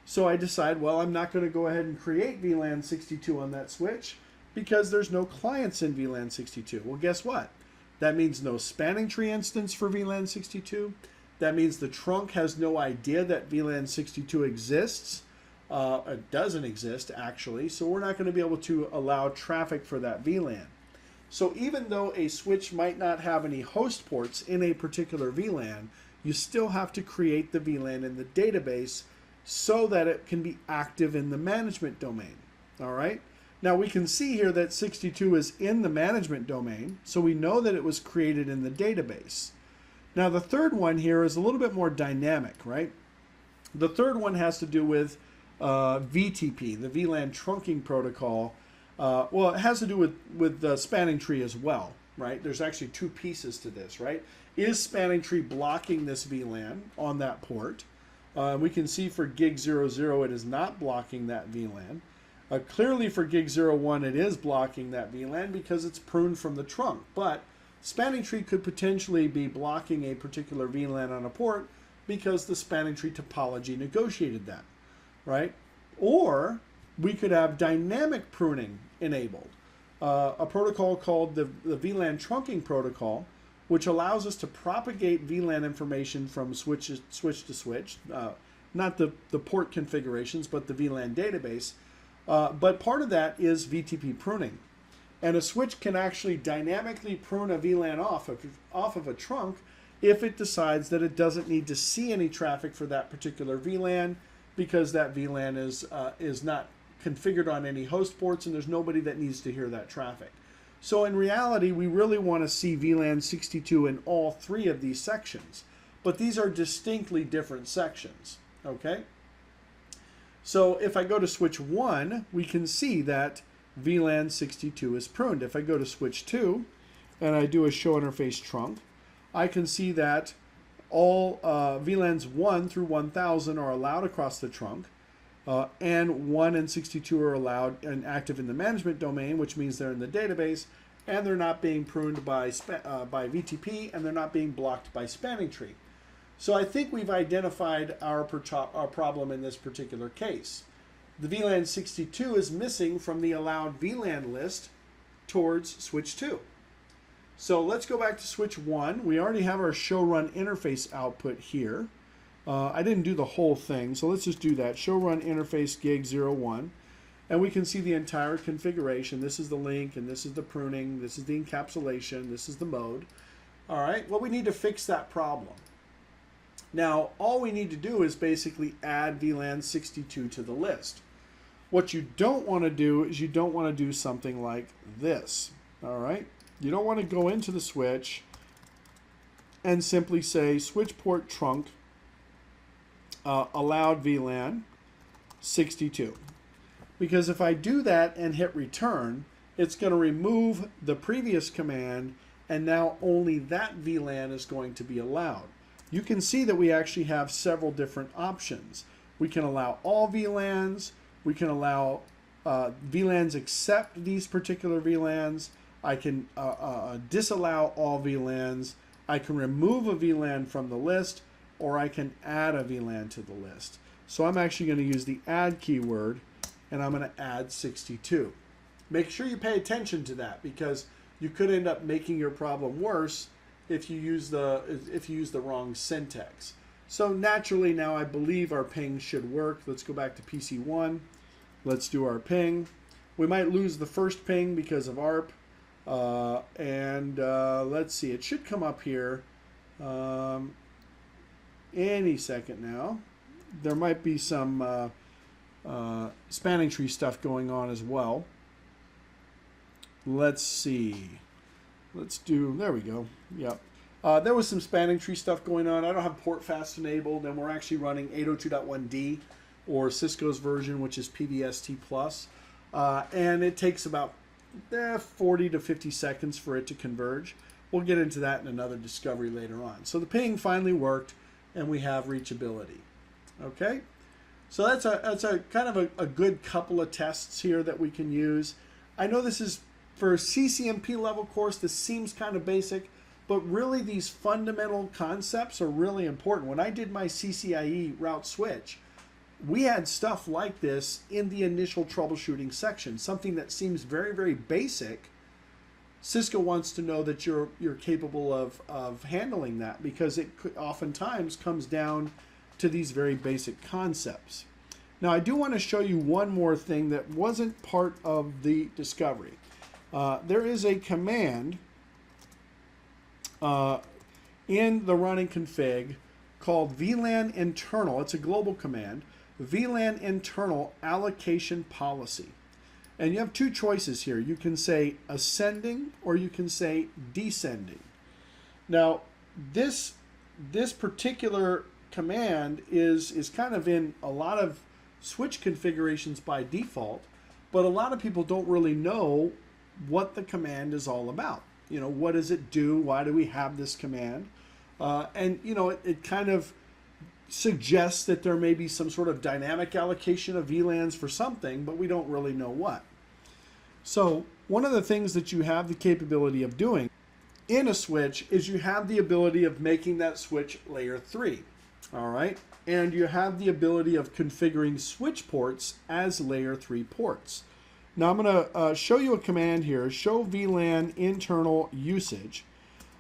So I decide, well, I'm not going to go ahead and create VLAN 62 on that switch because there's no clients in VLAN 62. Well, guess what? That means no spanning tree instance for VLAN 62. That means the trunk has no idea that VLAN 62 exists. It doesn't exist, actually, so we're not going to be able to allow traffic for that VLAN. So even though a switch might not have any host ports in a particular VLAN, you still have to create the VLAN in the database so that it can be active in the management domain. All right. Now we can see here that 62 is in the management domain, so we know that it was created in the database. Now the third one here is a little bit more dynamic, right? The third one has to do with VTP, the VLAN trunking protocol. Well, it has to do with the spanning tree as well, right? There's actually two pieces to this, right? Is spanning tree blocking this VLAN on that port? We can see for gig 00 it is not blocking that VLAN. Clearly for gig 01 it is blocking that VLAN because it's pruned from the trunk, but spanning tree could potentially be blocking a particular VLAN on a port because the spanning tree topology negotiated that, right? Or we could have dynamic pruning enabled, a protocol called the VLAN trunking protocol, which allows us to propagate VLAN information from switch to switch, not the port configurations, but the VLAN database. But part of that is VTP pruning. And a switch can actually dynamically prune a VLAN off of a trunk if it decides that it doesn't need to see any traffic for that particular VLAN because that VLAN is not configured on any host ports and there's nobody that needs to hear that traffic. So in reality, we really want to see VLAN 62 in all three of these sections. But these are distinctly different sections, okay? So if I go to switch 1, we can see that VLAN 62 is pruned. If I go to switch 2 and I do a show interface trunk, I can see that all VLANs 1 through 1000 are allowed across the trunk, and 1 and 62 are allowed and active in the management domain, which means they're in the database, and they're not being pruned by VTP, and they're not being blocked by spanning tree. So I think we've identified our problem in this particular case. The VLAN 62 is missing from the allowed VLAN list towards switch 2. So let's go back to switch 1. We already have our show run interface output here. I didn't do the whole thing, so let's just do that. Show run interface gig 01. And we can see the entire configuration. This is the link, and this is the pruning, this is the encapsulation, this is the mode. All right, well, we need to fix that problem. Now, all we need to do is basically add VLAN 62 to the list. What you don't want to do is you don't want to do something like this. All right, you don't want to go into the switch and simply say switchport trunk allowed VLAN 62. Because if I do that and hit return, it's going to remove the previous command, and now only that VLAN is going to be allowed. You can see that we actually have several different options. We can allow all VLANs. We can allow VLANs except these particular VLANs. I can disallow all VLANs. I can remove a VLAN from the list, or I can add a VLAN to the list. So I'm actually going to use the add keyword, and I'm going to add 62. Make sure you pay attention to that because you could end up making your problem worse if you use the wrong syntax. So naturally now I believe our ping should work. Let's go back to PC1. Let's do our ping. We might lose the first ping because of ARP. Let's see, it should come up here any second now. There might be some spanning tree stuff going on as well. Let's see. Let's do, there we go. Yep. There was some spanning tree stuff going on. I don't have port fast enabled, and we're actually running 802.1d or Cisco's version, which is PVST+. And it takes about 40 to 50 seconds for it to converge. We'll get into that in another discovery later on. So the ping finally worked, and we have reachability. Okay? So that's a kind of a good couple of tests here that we can use. I know this is for a CCNP level course, this seems kind of basic, but really these fundamental concepts are really important. When I did my CCIE route switch, we had stuff like this in the initial troubleshooting section, something that seems very, very basic. Cisco wants to know that you're capable of handling that because it oftentimes comes down to these very basic concepts. Now, I do want to show you one more thing that wasn't part of the discovery. there is a command in the running config called VLAN internal. It's a global command, VLAN internal allocation policy. And you have two choices here. You can say ascending or you can say descending. Now, this particular command is kind of in a lot of switch configurations by default, but a lot of people don't really know what the command is all about. You know, what does it do? Why do we have this command? And, you know, it kind of suggests that there may be some sort of dynamic allocation of VLANs for something, but we don't really know what. So one of the things that you have the capability of doing in a switch is you have the ability of making that switch layer 3. All right. And you have the ability of configuring switch ports as layer 3 ports. Now I'm going to show you a command here, show VLAN internal usage.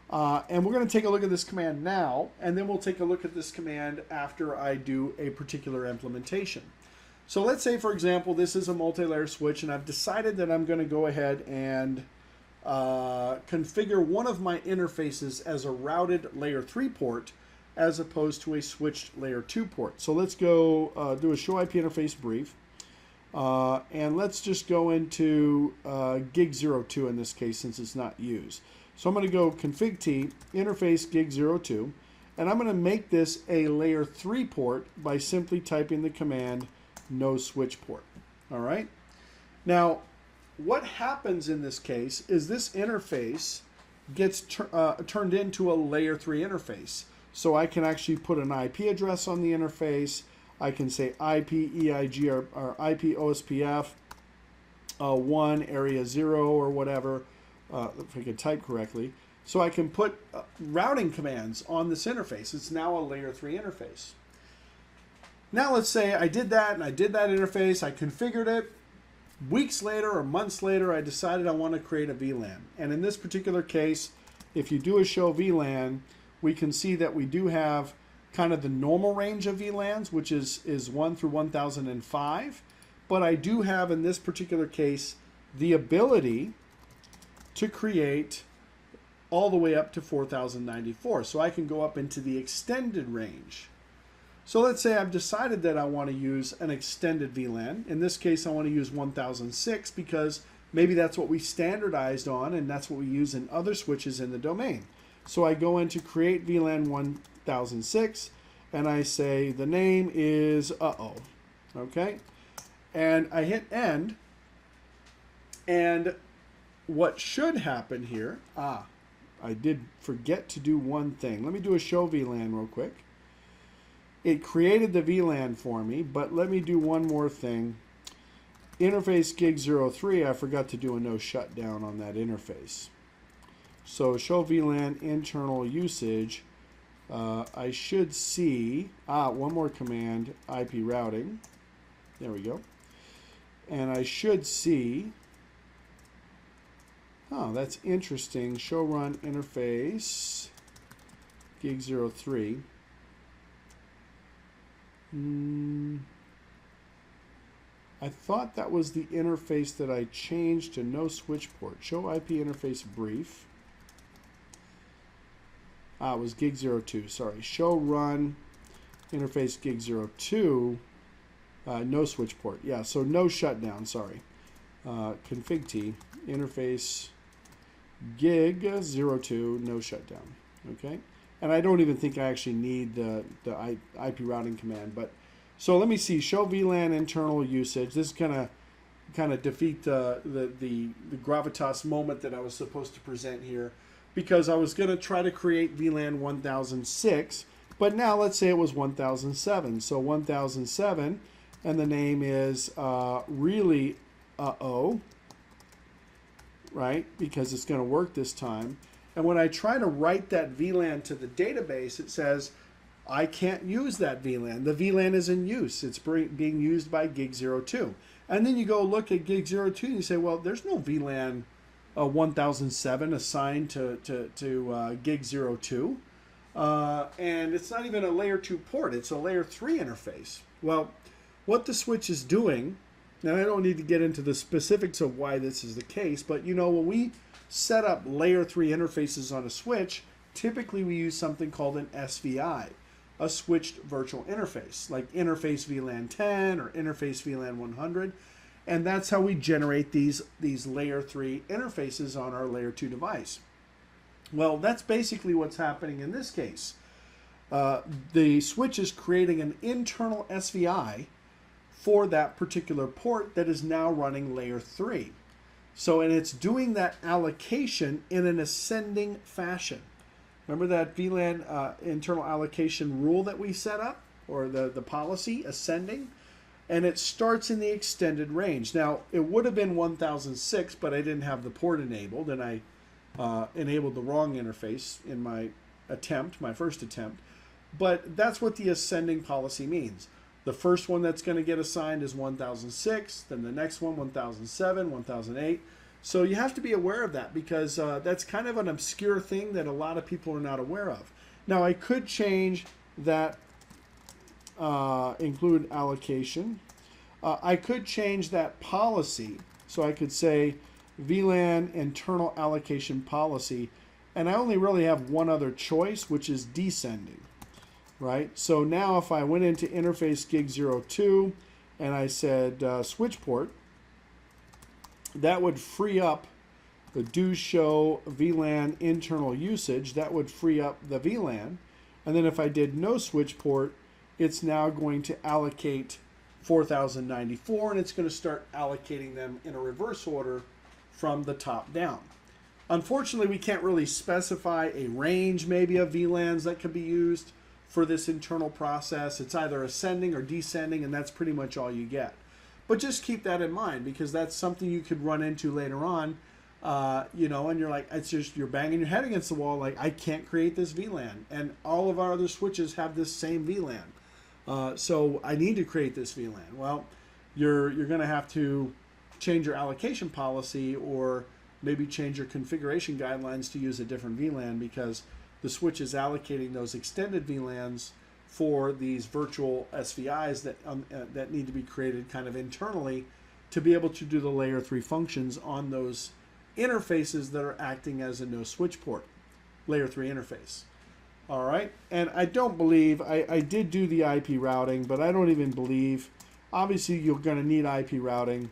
And we're going to take a look at this command now, and then we'll take a look at this command after I do a particular implementation. So let's say, for example, this is a multi-layer switch, and I've decided that I'm going to go ahead and configure one of my interfaces as a routed layer 3 port as opposed to a switched layer 2 port. So let's go do a show IP interface brief. And let's just go into gig02 in this case since it's not used. So I'm going to go config T, interface gig02, and I'm going to make this a layer 3 port by simply typing the command no switch port. All right. Now, what happens in this case is this interface gets turned into a layer 3 interface. So I can actually put an IP address on the interface. I can say IP EIG or IP OSPF 1 area 0 or whatever, if I can type correctly. So I can put routing commands on this interface. It's now a layer 3 interface. Now let's say I did that and I did that interface. I configured it. Weeks later or months later, I decided I want to create a VLAN. And in this particular case, if you do a show VLAN, we can see that we do have kind of the normal range of VLANs, which is 1 through 1005. But I do have, in this particular case, the ability to create all the way up to 4094. So I can go up into the extended range. So let's say I've decided that I want to use an extended VLAN. In this case, I want to use 1006 because maybe that's what we standardized on and that's what we use in other switches in the domain. So I go into create VLAN 1006 and I say the name is okay? And I hit end, and what should happen here, I did forget to do one thing. Let me do a show VLAN real quick. It created the VLAN for me, but let me do one more thing. Interface gig03, I forgot to do a no shutdown on that interface. So show VLAN internal usage, I should see, one more command, IP routing. There we go. And I should see, that's interesting, show run interface gig03. I thought that was the interface that I changed to no switch port. Show IP interface brief. It was gig02, sorry. Show run interface gig02, no switch port. Yeah, so no shutdown, sorry. Config T, interface gig02, no shutdown. Okay? And I don't even think I actually need the IP routing command. But so let me see. Show VLAN internal usage. This is kind of defeat the gravitas moment that I was supposed to present here, because I was going to try to create VLAN 1006, but now let's say it was 1007. So 1007, and the name is really right? Because it's going to work this time. And when I try to write that VLAN to the database, it says, I can't use that VLAN. The VLAN is in use. It's being used by gig02. And then you go look at gig02 and you say, well, there's no VLAN 1007 assigned to gig02. And it's not even a layer 2 port. It's a layer 3 interface. Well, what the switch is doing And I don't need to get into the specifics of why this is the case, but you know, when we set up layer 3 interfaces on a switch, typically we use something called an SVI, a switched virtual interface, like interface VLAN 10 or interface VLAN 100. And that's how we generate these layer 3 interfaces on our layer 2 device. Well, that's basically what's happening in this case. The switch is creating an internal SVI for that particular port that is now running layer 3. So, and it's doing that allocation in an ascending fashion. Remember that VLAN internal allocation rule that we set up, or the policy, ascending? And it starts in the extended range. Now, it would have been 1006, but I didn't have the port enabled, and I enabled the wrong interface in my attempt, my first attempt. But that's what the ascending policy means. The first one that's going to get assigned is 1006, then the next one 1007, 1008. So you have to be aware of that, because that's kind of an obscure thing that a lot of people are not aware of. Now, I could change that, include allocation. I could change that policy, so I could say VLAN internal allocation policy, and I only really have one other choice, which is descending. Right? So now if I went into interface gig 02 and I said Switchport, that would free up the do show VLAN internal usage. That would free up the VLAN. And then if I did no Switchport, it's now going to allocate 4094, and it's going to start allocating them in a reverse order from the top down. Unfortunately, we can't really specify a range maybe of VLANs that could be used for this internal process. It's either ascending or descending, and that's pretty much all you get. But just keep that in mind, because that's something you could run into later on, you know, and you're like, it's just, you're banging your head against the wall, like, I can't create this VLAN, and all of our other switches have this same VLAN. So I need to create this VLAN. Well, you're going to have to change your allocation policy, or maybe change your configuration guidelines to use a different VLAN, because the switch is allocating those extended VLANs for these virtual SVIs that need to be created kind of internally to be able to do the layer 3 functions on those interfaces that are acting as a no switch port, layer 3 interface. All right, and I don't believe, I did do the IP routing, but I don't even believe, obviously you're going to need IP routing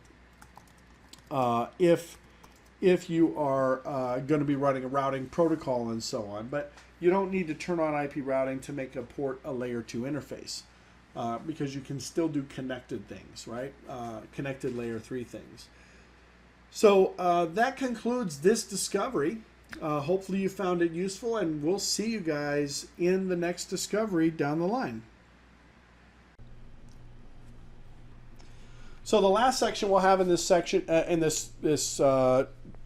if you are going to be running a routing protocol and so on. But you don't need to turn on IP routing to make a port a layer 2 interface, because you can still do connected things, right? Connected layer 3 things. So that concludes this discovery. Hopefully you found it useful, and we'll see you guys in the next discovery down the line. So the last section we'll have in this section, in this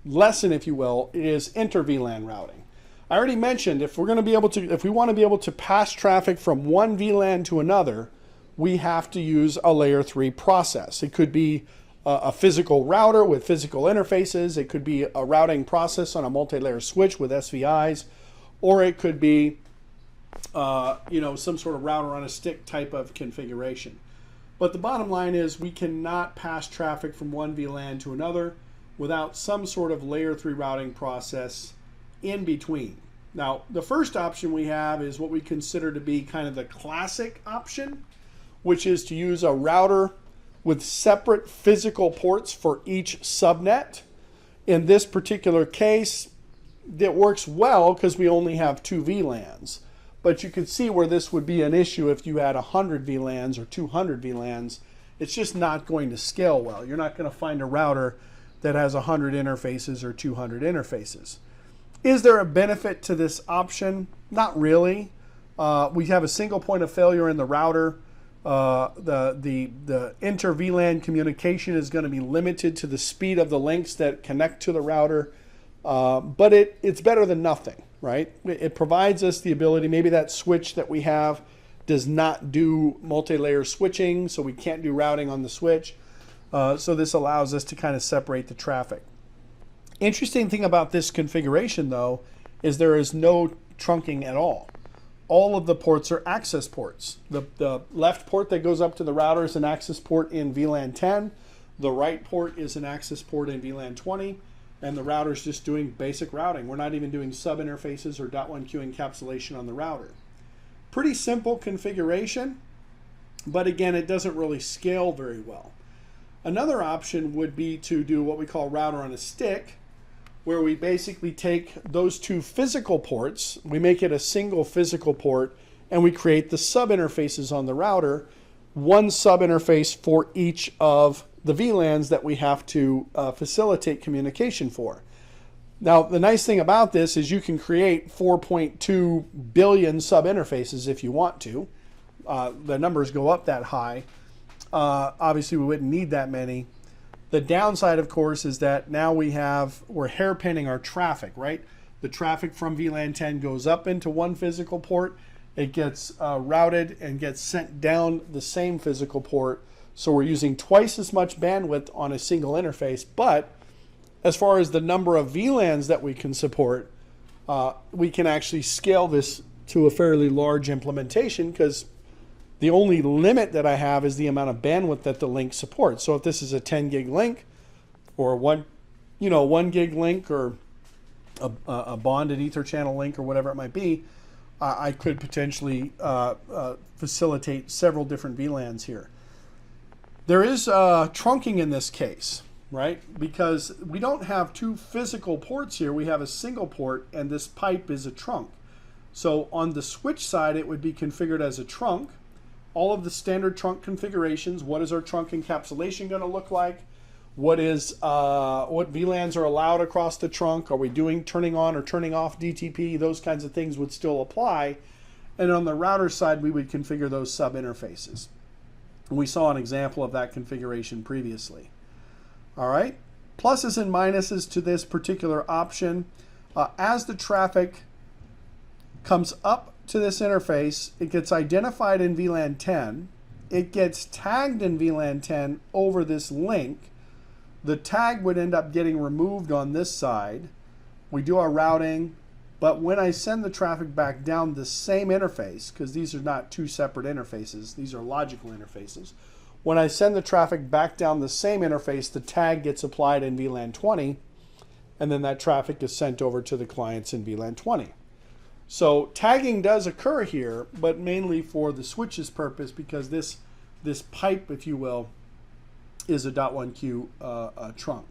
lesson, if you will, is Inter-VLAN routing. I already mentioned, if we want to be able to pass traffic from one VLAN to another, we have to use a layer 3 process. It could be a physical router with physical interfaces. It could be a routing process on a multi-layer switch with SVIs, or it could be you know, some sort of router on a stick type of configuration. But the bottom line is, we cannot pass traffic from one VLAN to another without some sort of layer 3 routing process in between. Now, the first option we have is what we consider to be kind of the classic option, which is to use a router with separate physical ports for each subnet. In this particular case, it works well because we only have 2 VLANs. But you can see where this would be an issue if you had 100 VLANs or 200 VLANs. It's just not going to scale well. You're not going to find a router that has 100 interfaces or 200 interfaces. Is there a benefit to this option? Not really. We have a single point of failure in the router. The inter-VLAN communication is going to be limited to the speed of the links that connect to the router. But it's better than nothing, right? It provides us the ability, maybe that switch that we have does not do multi-layer switching, so we can't do routing on the switch. So this allows us to kind of separate the traffic. Interesting thing about this configuration, though, is there is no trunking at all. All of the ports are access ports. The left port that goes up to the router is an access port in VLAN 10. The right port is an access port in VLAN 20, and the router is just doing basic routing. We're not even doing sub interfaces or .1Q encapsulation on the router. Pretty simple configuration, but again, it doesn't really scale very well. Another option would be to do what we call router on a stick, where we basically take those two physical ports, we make it a single physical port, and we create the sub interfaces on the router, one sub interface for each of the VLANs that we have to facilitate communication for. Now, the nice thing about this is you can create 4.2 billion sub interfaces if you want to. The numbers go up that high. Obviously, we wouldn't need that many. The downside, of course, is that now we're hairpinning our traffic, right? The traffic from VLAN 10 goes up into one physical port. It gets routed and gets sent down the same physical port. So we're using twice as much bandwidth on a single interface. But as far as the number of VLANs that we can support, we can actually scale this to a fairly large implementation, because the only limit that I have is the amount of bandwidth that the link supports. So if this is a 10 gig link, or 1 gig link, or a bonded ether channel link, or whatever it might be, I could potentially facilitate several different VLANs here. There is trunking in this case, right? Because we don't have two physical ports here. We have a single port, and this pipe is a trunk. So on the switch side, it would be configured as a trunk. All of the standard trunk configurations. What is our trunk encapsulation going to look like? What VLANs are allowed across the trunk? Are we doing turning on or turning off DTP? Those kinds of things would still apply. And on the router side, we would configure those sub interfaces. We saw an example of that configuration previously. All right. Pluses and minuses to this particular option. As the traffic comes up to this interface, it gets identified in VLAN 10. It gets tagged in VLAN 10 over this link. The tag would end up getting removed on this side. We do our routing, but when I send the traffic back down the same interface, because these are not two separate interfaces, these are logical interfaces. When I send the traffic back down the same interface, the tag gets applied in VLAN 20, and then that traffic is sent over to the clients in VLAN 20. So tagging does occur here, but mainly for the switch's purpose, because this pipe, if you will, is a .1Q trunk.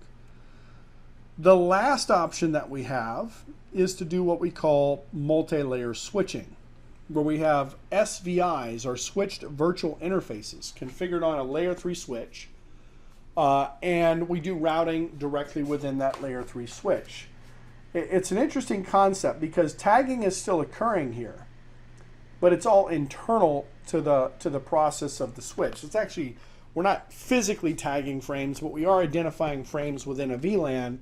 The last option that we have is to do what we call multi-layer switching, where we have SVIs, or switched virtual interfaces, configured on a layer 3 switch, and we do routing directly within that layer 3 switch. It's an interesting concept because tagging is still occurring here, but it's all internal to the process of the switch. It's actually, we're not physically tagging frames, but we are identifying frames within a VLAN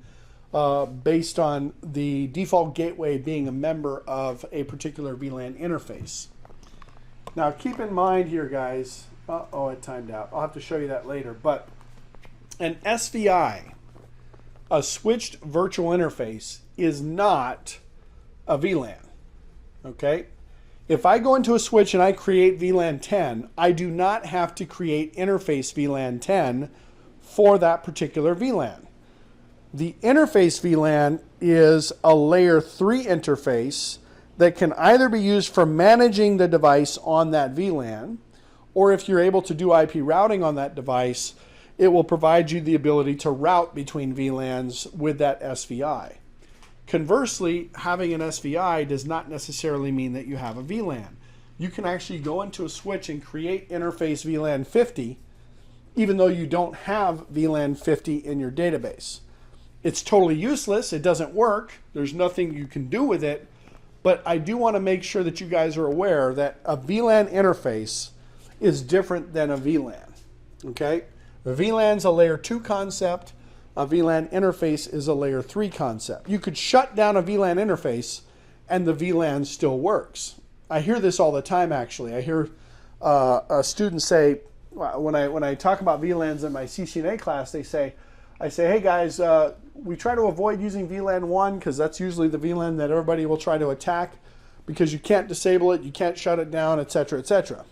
based on the default gateway being a member of a particular VLAN interface. Now keep in mind here, guys, oh, it timed out. I'll have to show you that later, but an SVI, a switched virtual interface, is not a VLAN, okay? If I go into a switch and I create VLAN 10, I do not have to create interface VLAN 10 for that particular VLAN. The interface VLAN is a layer 3 interface that can either be used for managing the device on that VLAN, or if you're able to do IP routing on that device, it will provide you the ability to route between VLANs with that SVI. Conversely, having an SVI does not necessarily mean that you have a VLAN. You can actually go into a switch and create interface VLAN 50, even though you don't have VLAN 50 in your database. It's totally useless. It doesn't work. There's nothing you can do with it. But I do want to make sure that you guys are aware that a VLAN interface is different than a VLAN. Okay? A VLAN's a layer 2 concept. A VLAN interface is a layer 3 concept. You could shut down a VLAN interface and the VLAN still works. I hear this all the time, actually. I hear students say, when I talk about VLANs in my CCNA class, I say, hey guys, we try to avoid using VLAN 1 because that's usually the VLAN that everybody will try to attack because you can't disable it, you can't shut it down, etc., etc.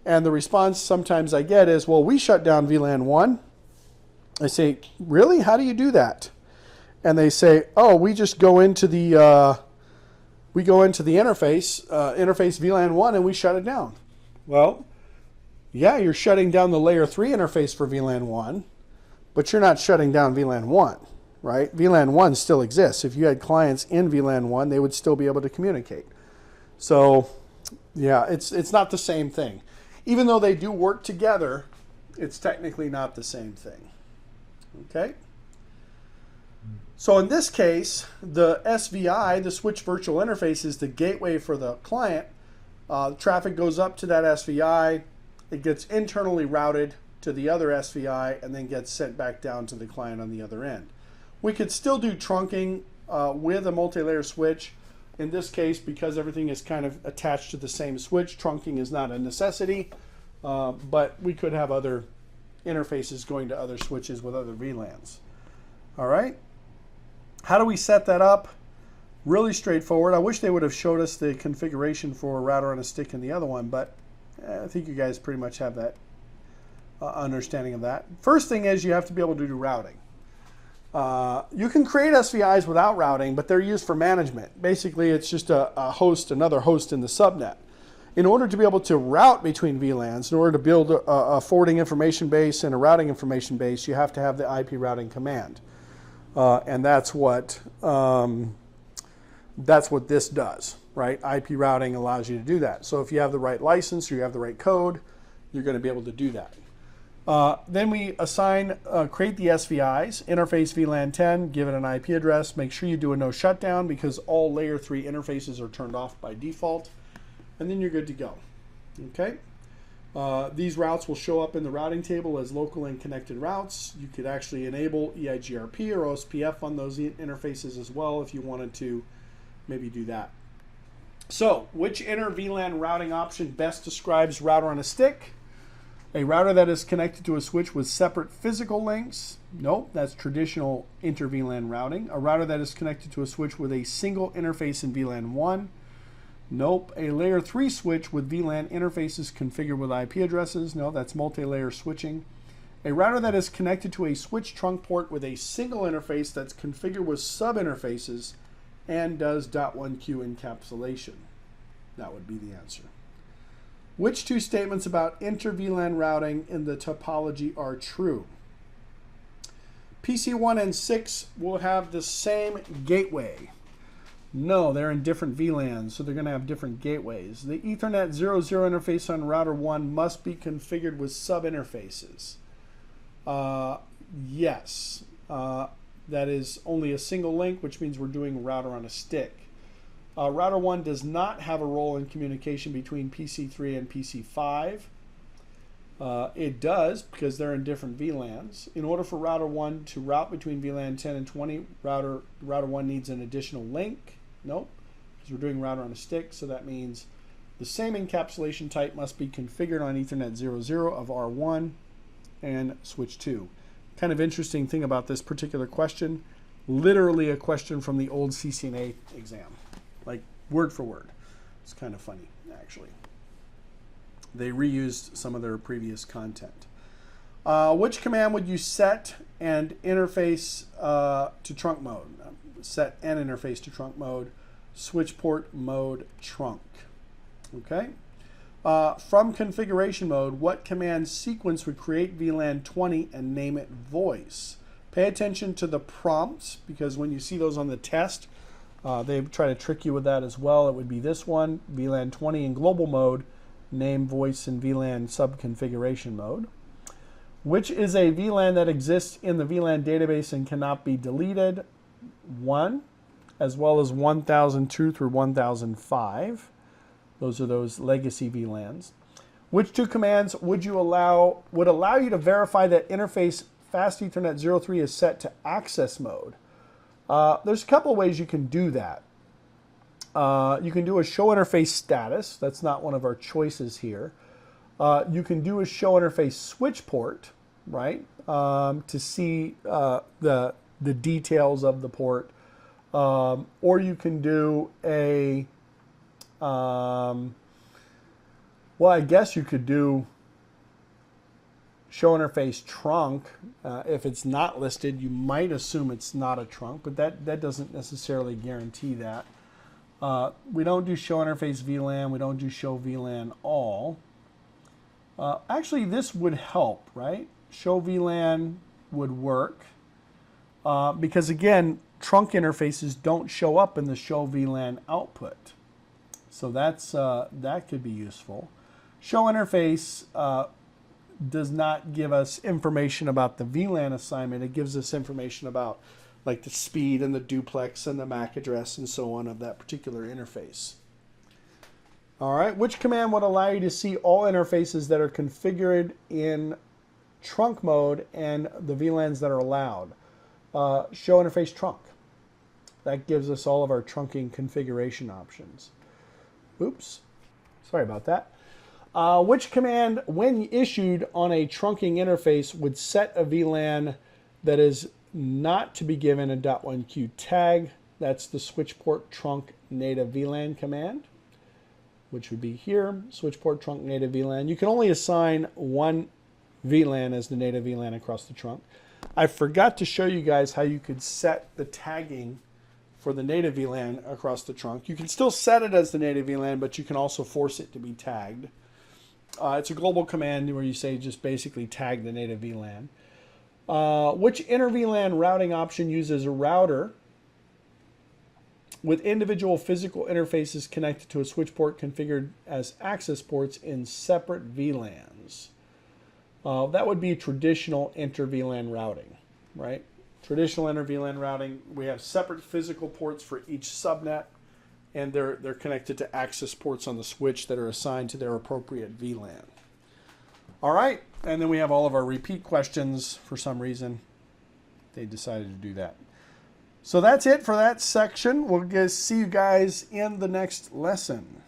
And the response sometimes I get is, well, we shut down VLAN 1 I say, really? How do you do that? And they say, oh, we just go into the interface, interface VLAN 1, and we shut it down. Well, yeah, you're shutting down the layer 3 interface for VLAN 1, but you're not shutting down VLAN 1, right? VLAN 1 still exists. If you had clients in VLAN 1, they would still be able to communicate. So, yeah, it's not the same thing. Even though they do work together, it's technically not the same thing. Okay? So in this case, the SVI, the switch virtual interface, is the gateway for the client. Traffic goes up to that SVI. It gets internally routed to the other SVI and then gets sent back down to the client on the other end. We could still do trunking with a multi-layer switch. In this case, because everything is kind of attached to the same switch, trunking is not a necessity, but we could have other interfaces going to other switches with other VLANs. All right. How do we set that up? Really straightforward. I wish they would have showed us the configuration for a router on a stick in the other one, but I think you guys pretty much have that understanding of that. First thing is you have to be able to do routing. You can create SVIs without routing, but they're used for management. Basically, it's just a host, another host in the subnet. In order to be able to route between VLANs, in order to build a forwarding information base and a routing information base, you have to have the IP routing command. And that's what this does, right? IP routing allows you to do that. So if you have the right license or you have the right code, you're going to be able to do that. Then we assign, create the SVIs, interface VLAN 10, give it an IP address, make sure you do a no shutdown because all layer 3 interfaces are turned off by default, and then you're good to go. Okay? These routes will show up in the routing table as local and connected routes. You could actually enable EIGRP or OSPF on those interfaces as well if you wanted to maybe do that. So, which Inter-VLAN routing option best describes router on a stick? A router that is connected to a switch with separate physical links? Nope, that's traditional Inter-VLAN routing. A router that is connected to a switch with a single interface in VLAN 1? Nope. A layer 3 switch with VLAN interfaces configured with IP addresses? No, that's multi-layer switching. A router that is connected to a switch trunk port with a single interface that's configured with sub-interfaces and does .1Q encapsulation? That would be the answer. Which two statements about inter-VLAN routing in the topology are true? PC1 and 6 will have the same gateway. No, they're in different VLANs, so they're going to have different gateways. The Ethernet 00 interface on router 1 must be configured with sub-interfaces. Yes, that is only a single link, which means we're doing router on a stick. Router 1 does not have a role in communication between PC3 and PC5. It does because they're in different VLANs. In order for router 1 to route between VLAN 10 and 20, router 1 needs an additional link. Nope, because we're doing router on a stick, so that means the same encapsulation type must be configured on Ethernet 00 of R1 and switch 2. Kind of interesting thing about this particular question, literally a question from the old CCNA exam, like word for word. It's kind of funny, actually. They reused some of their previous content. Which command would you set and interface to trunk mode? Set and interface to trunk mode. Switchport mode trunk. Okay. From configuration mode, what command sequence would create VLAN 20 and name it voice? Pay attention to the prompts because when you see those on the test, they try to trick you with that as well. It would be this one, VLAN 20 in global mode, name voice in VLAN sub-configuration mode. Which is a VLAN that exists in the VLAN database and cannot be deleted? 1, as well as 1002 through 1005. Those are those legacy VLANs. Which two commands would allow you to verify that interface Fast Ethernet 03 is set to access mode? There's a couple of ways you can do that. You can do a show interface status. That's not one of our choices here. You can do a show interface switch port, right, to see the details of the port. Or you can do a, well, I guess you could do show interface trunk. If it's not listed, you might assume it's not a trunk, but that doesn't necessarily guarantee that. We don't do show interface VLAN. We don't do show VLAN all. Actually, this would help, right? Show VLAN would work because, again, trunk interfaces don't show up in the show VLAN output. So that could be useful. Show interface does not give us information about the VLAN assignment. It gives us information about like the speed and the duplex and the MAC address and so on of that particular interface. All right, which command would allow you to see all interfaces that are configured in trunk mode and the VLANs that are allowed? Show interface trunk. That gives us all of our trunking configuration options. Oops, sorry about that. Which command, when issued on a trunking interface, would set a VLAN that is not to be given a .1Q tag? That's the Switchport trunk native VLAN command, which would be here, Switchport trunk native VLAN. You can only assign one VLAN as the native VLAN across the trunk. I forgot to show you guys how you could set the tagging for the native VLAN across the trunk. You can still set it as the native VLAN, but you can also force it to be tagged. It's a global command where you say just basically tag the native VLAN. Which Inter-VLAN routing option uses a router with individual physical interfaces connected to a switch port configured as access ports in separate VLANs? That would be traditional Inter-VLAN routing, right? Traditional Inter-VLAN routing, we have separate physical ports for each subnet, and they're connected to access ports on the switch that are assigned to their appropriate VLAN. All right, and then we have all of our repeat questions. For some reason, they decided to do that. So that's it for that section. We'll see you guys in the next lesson.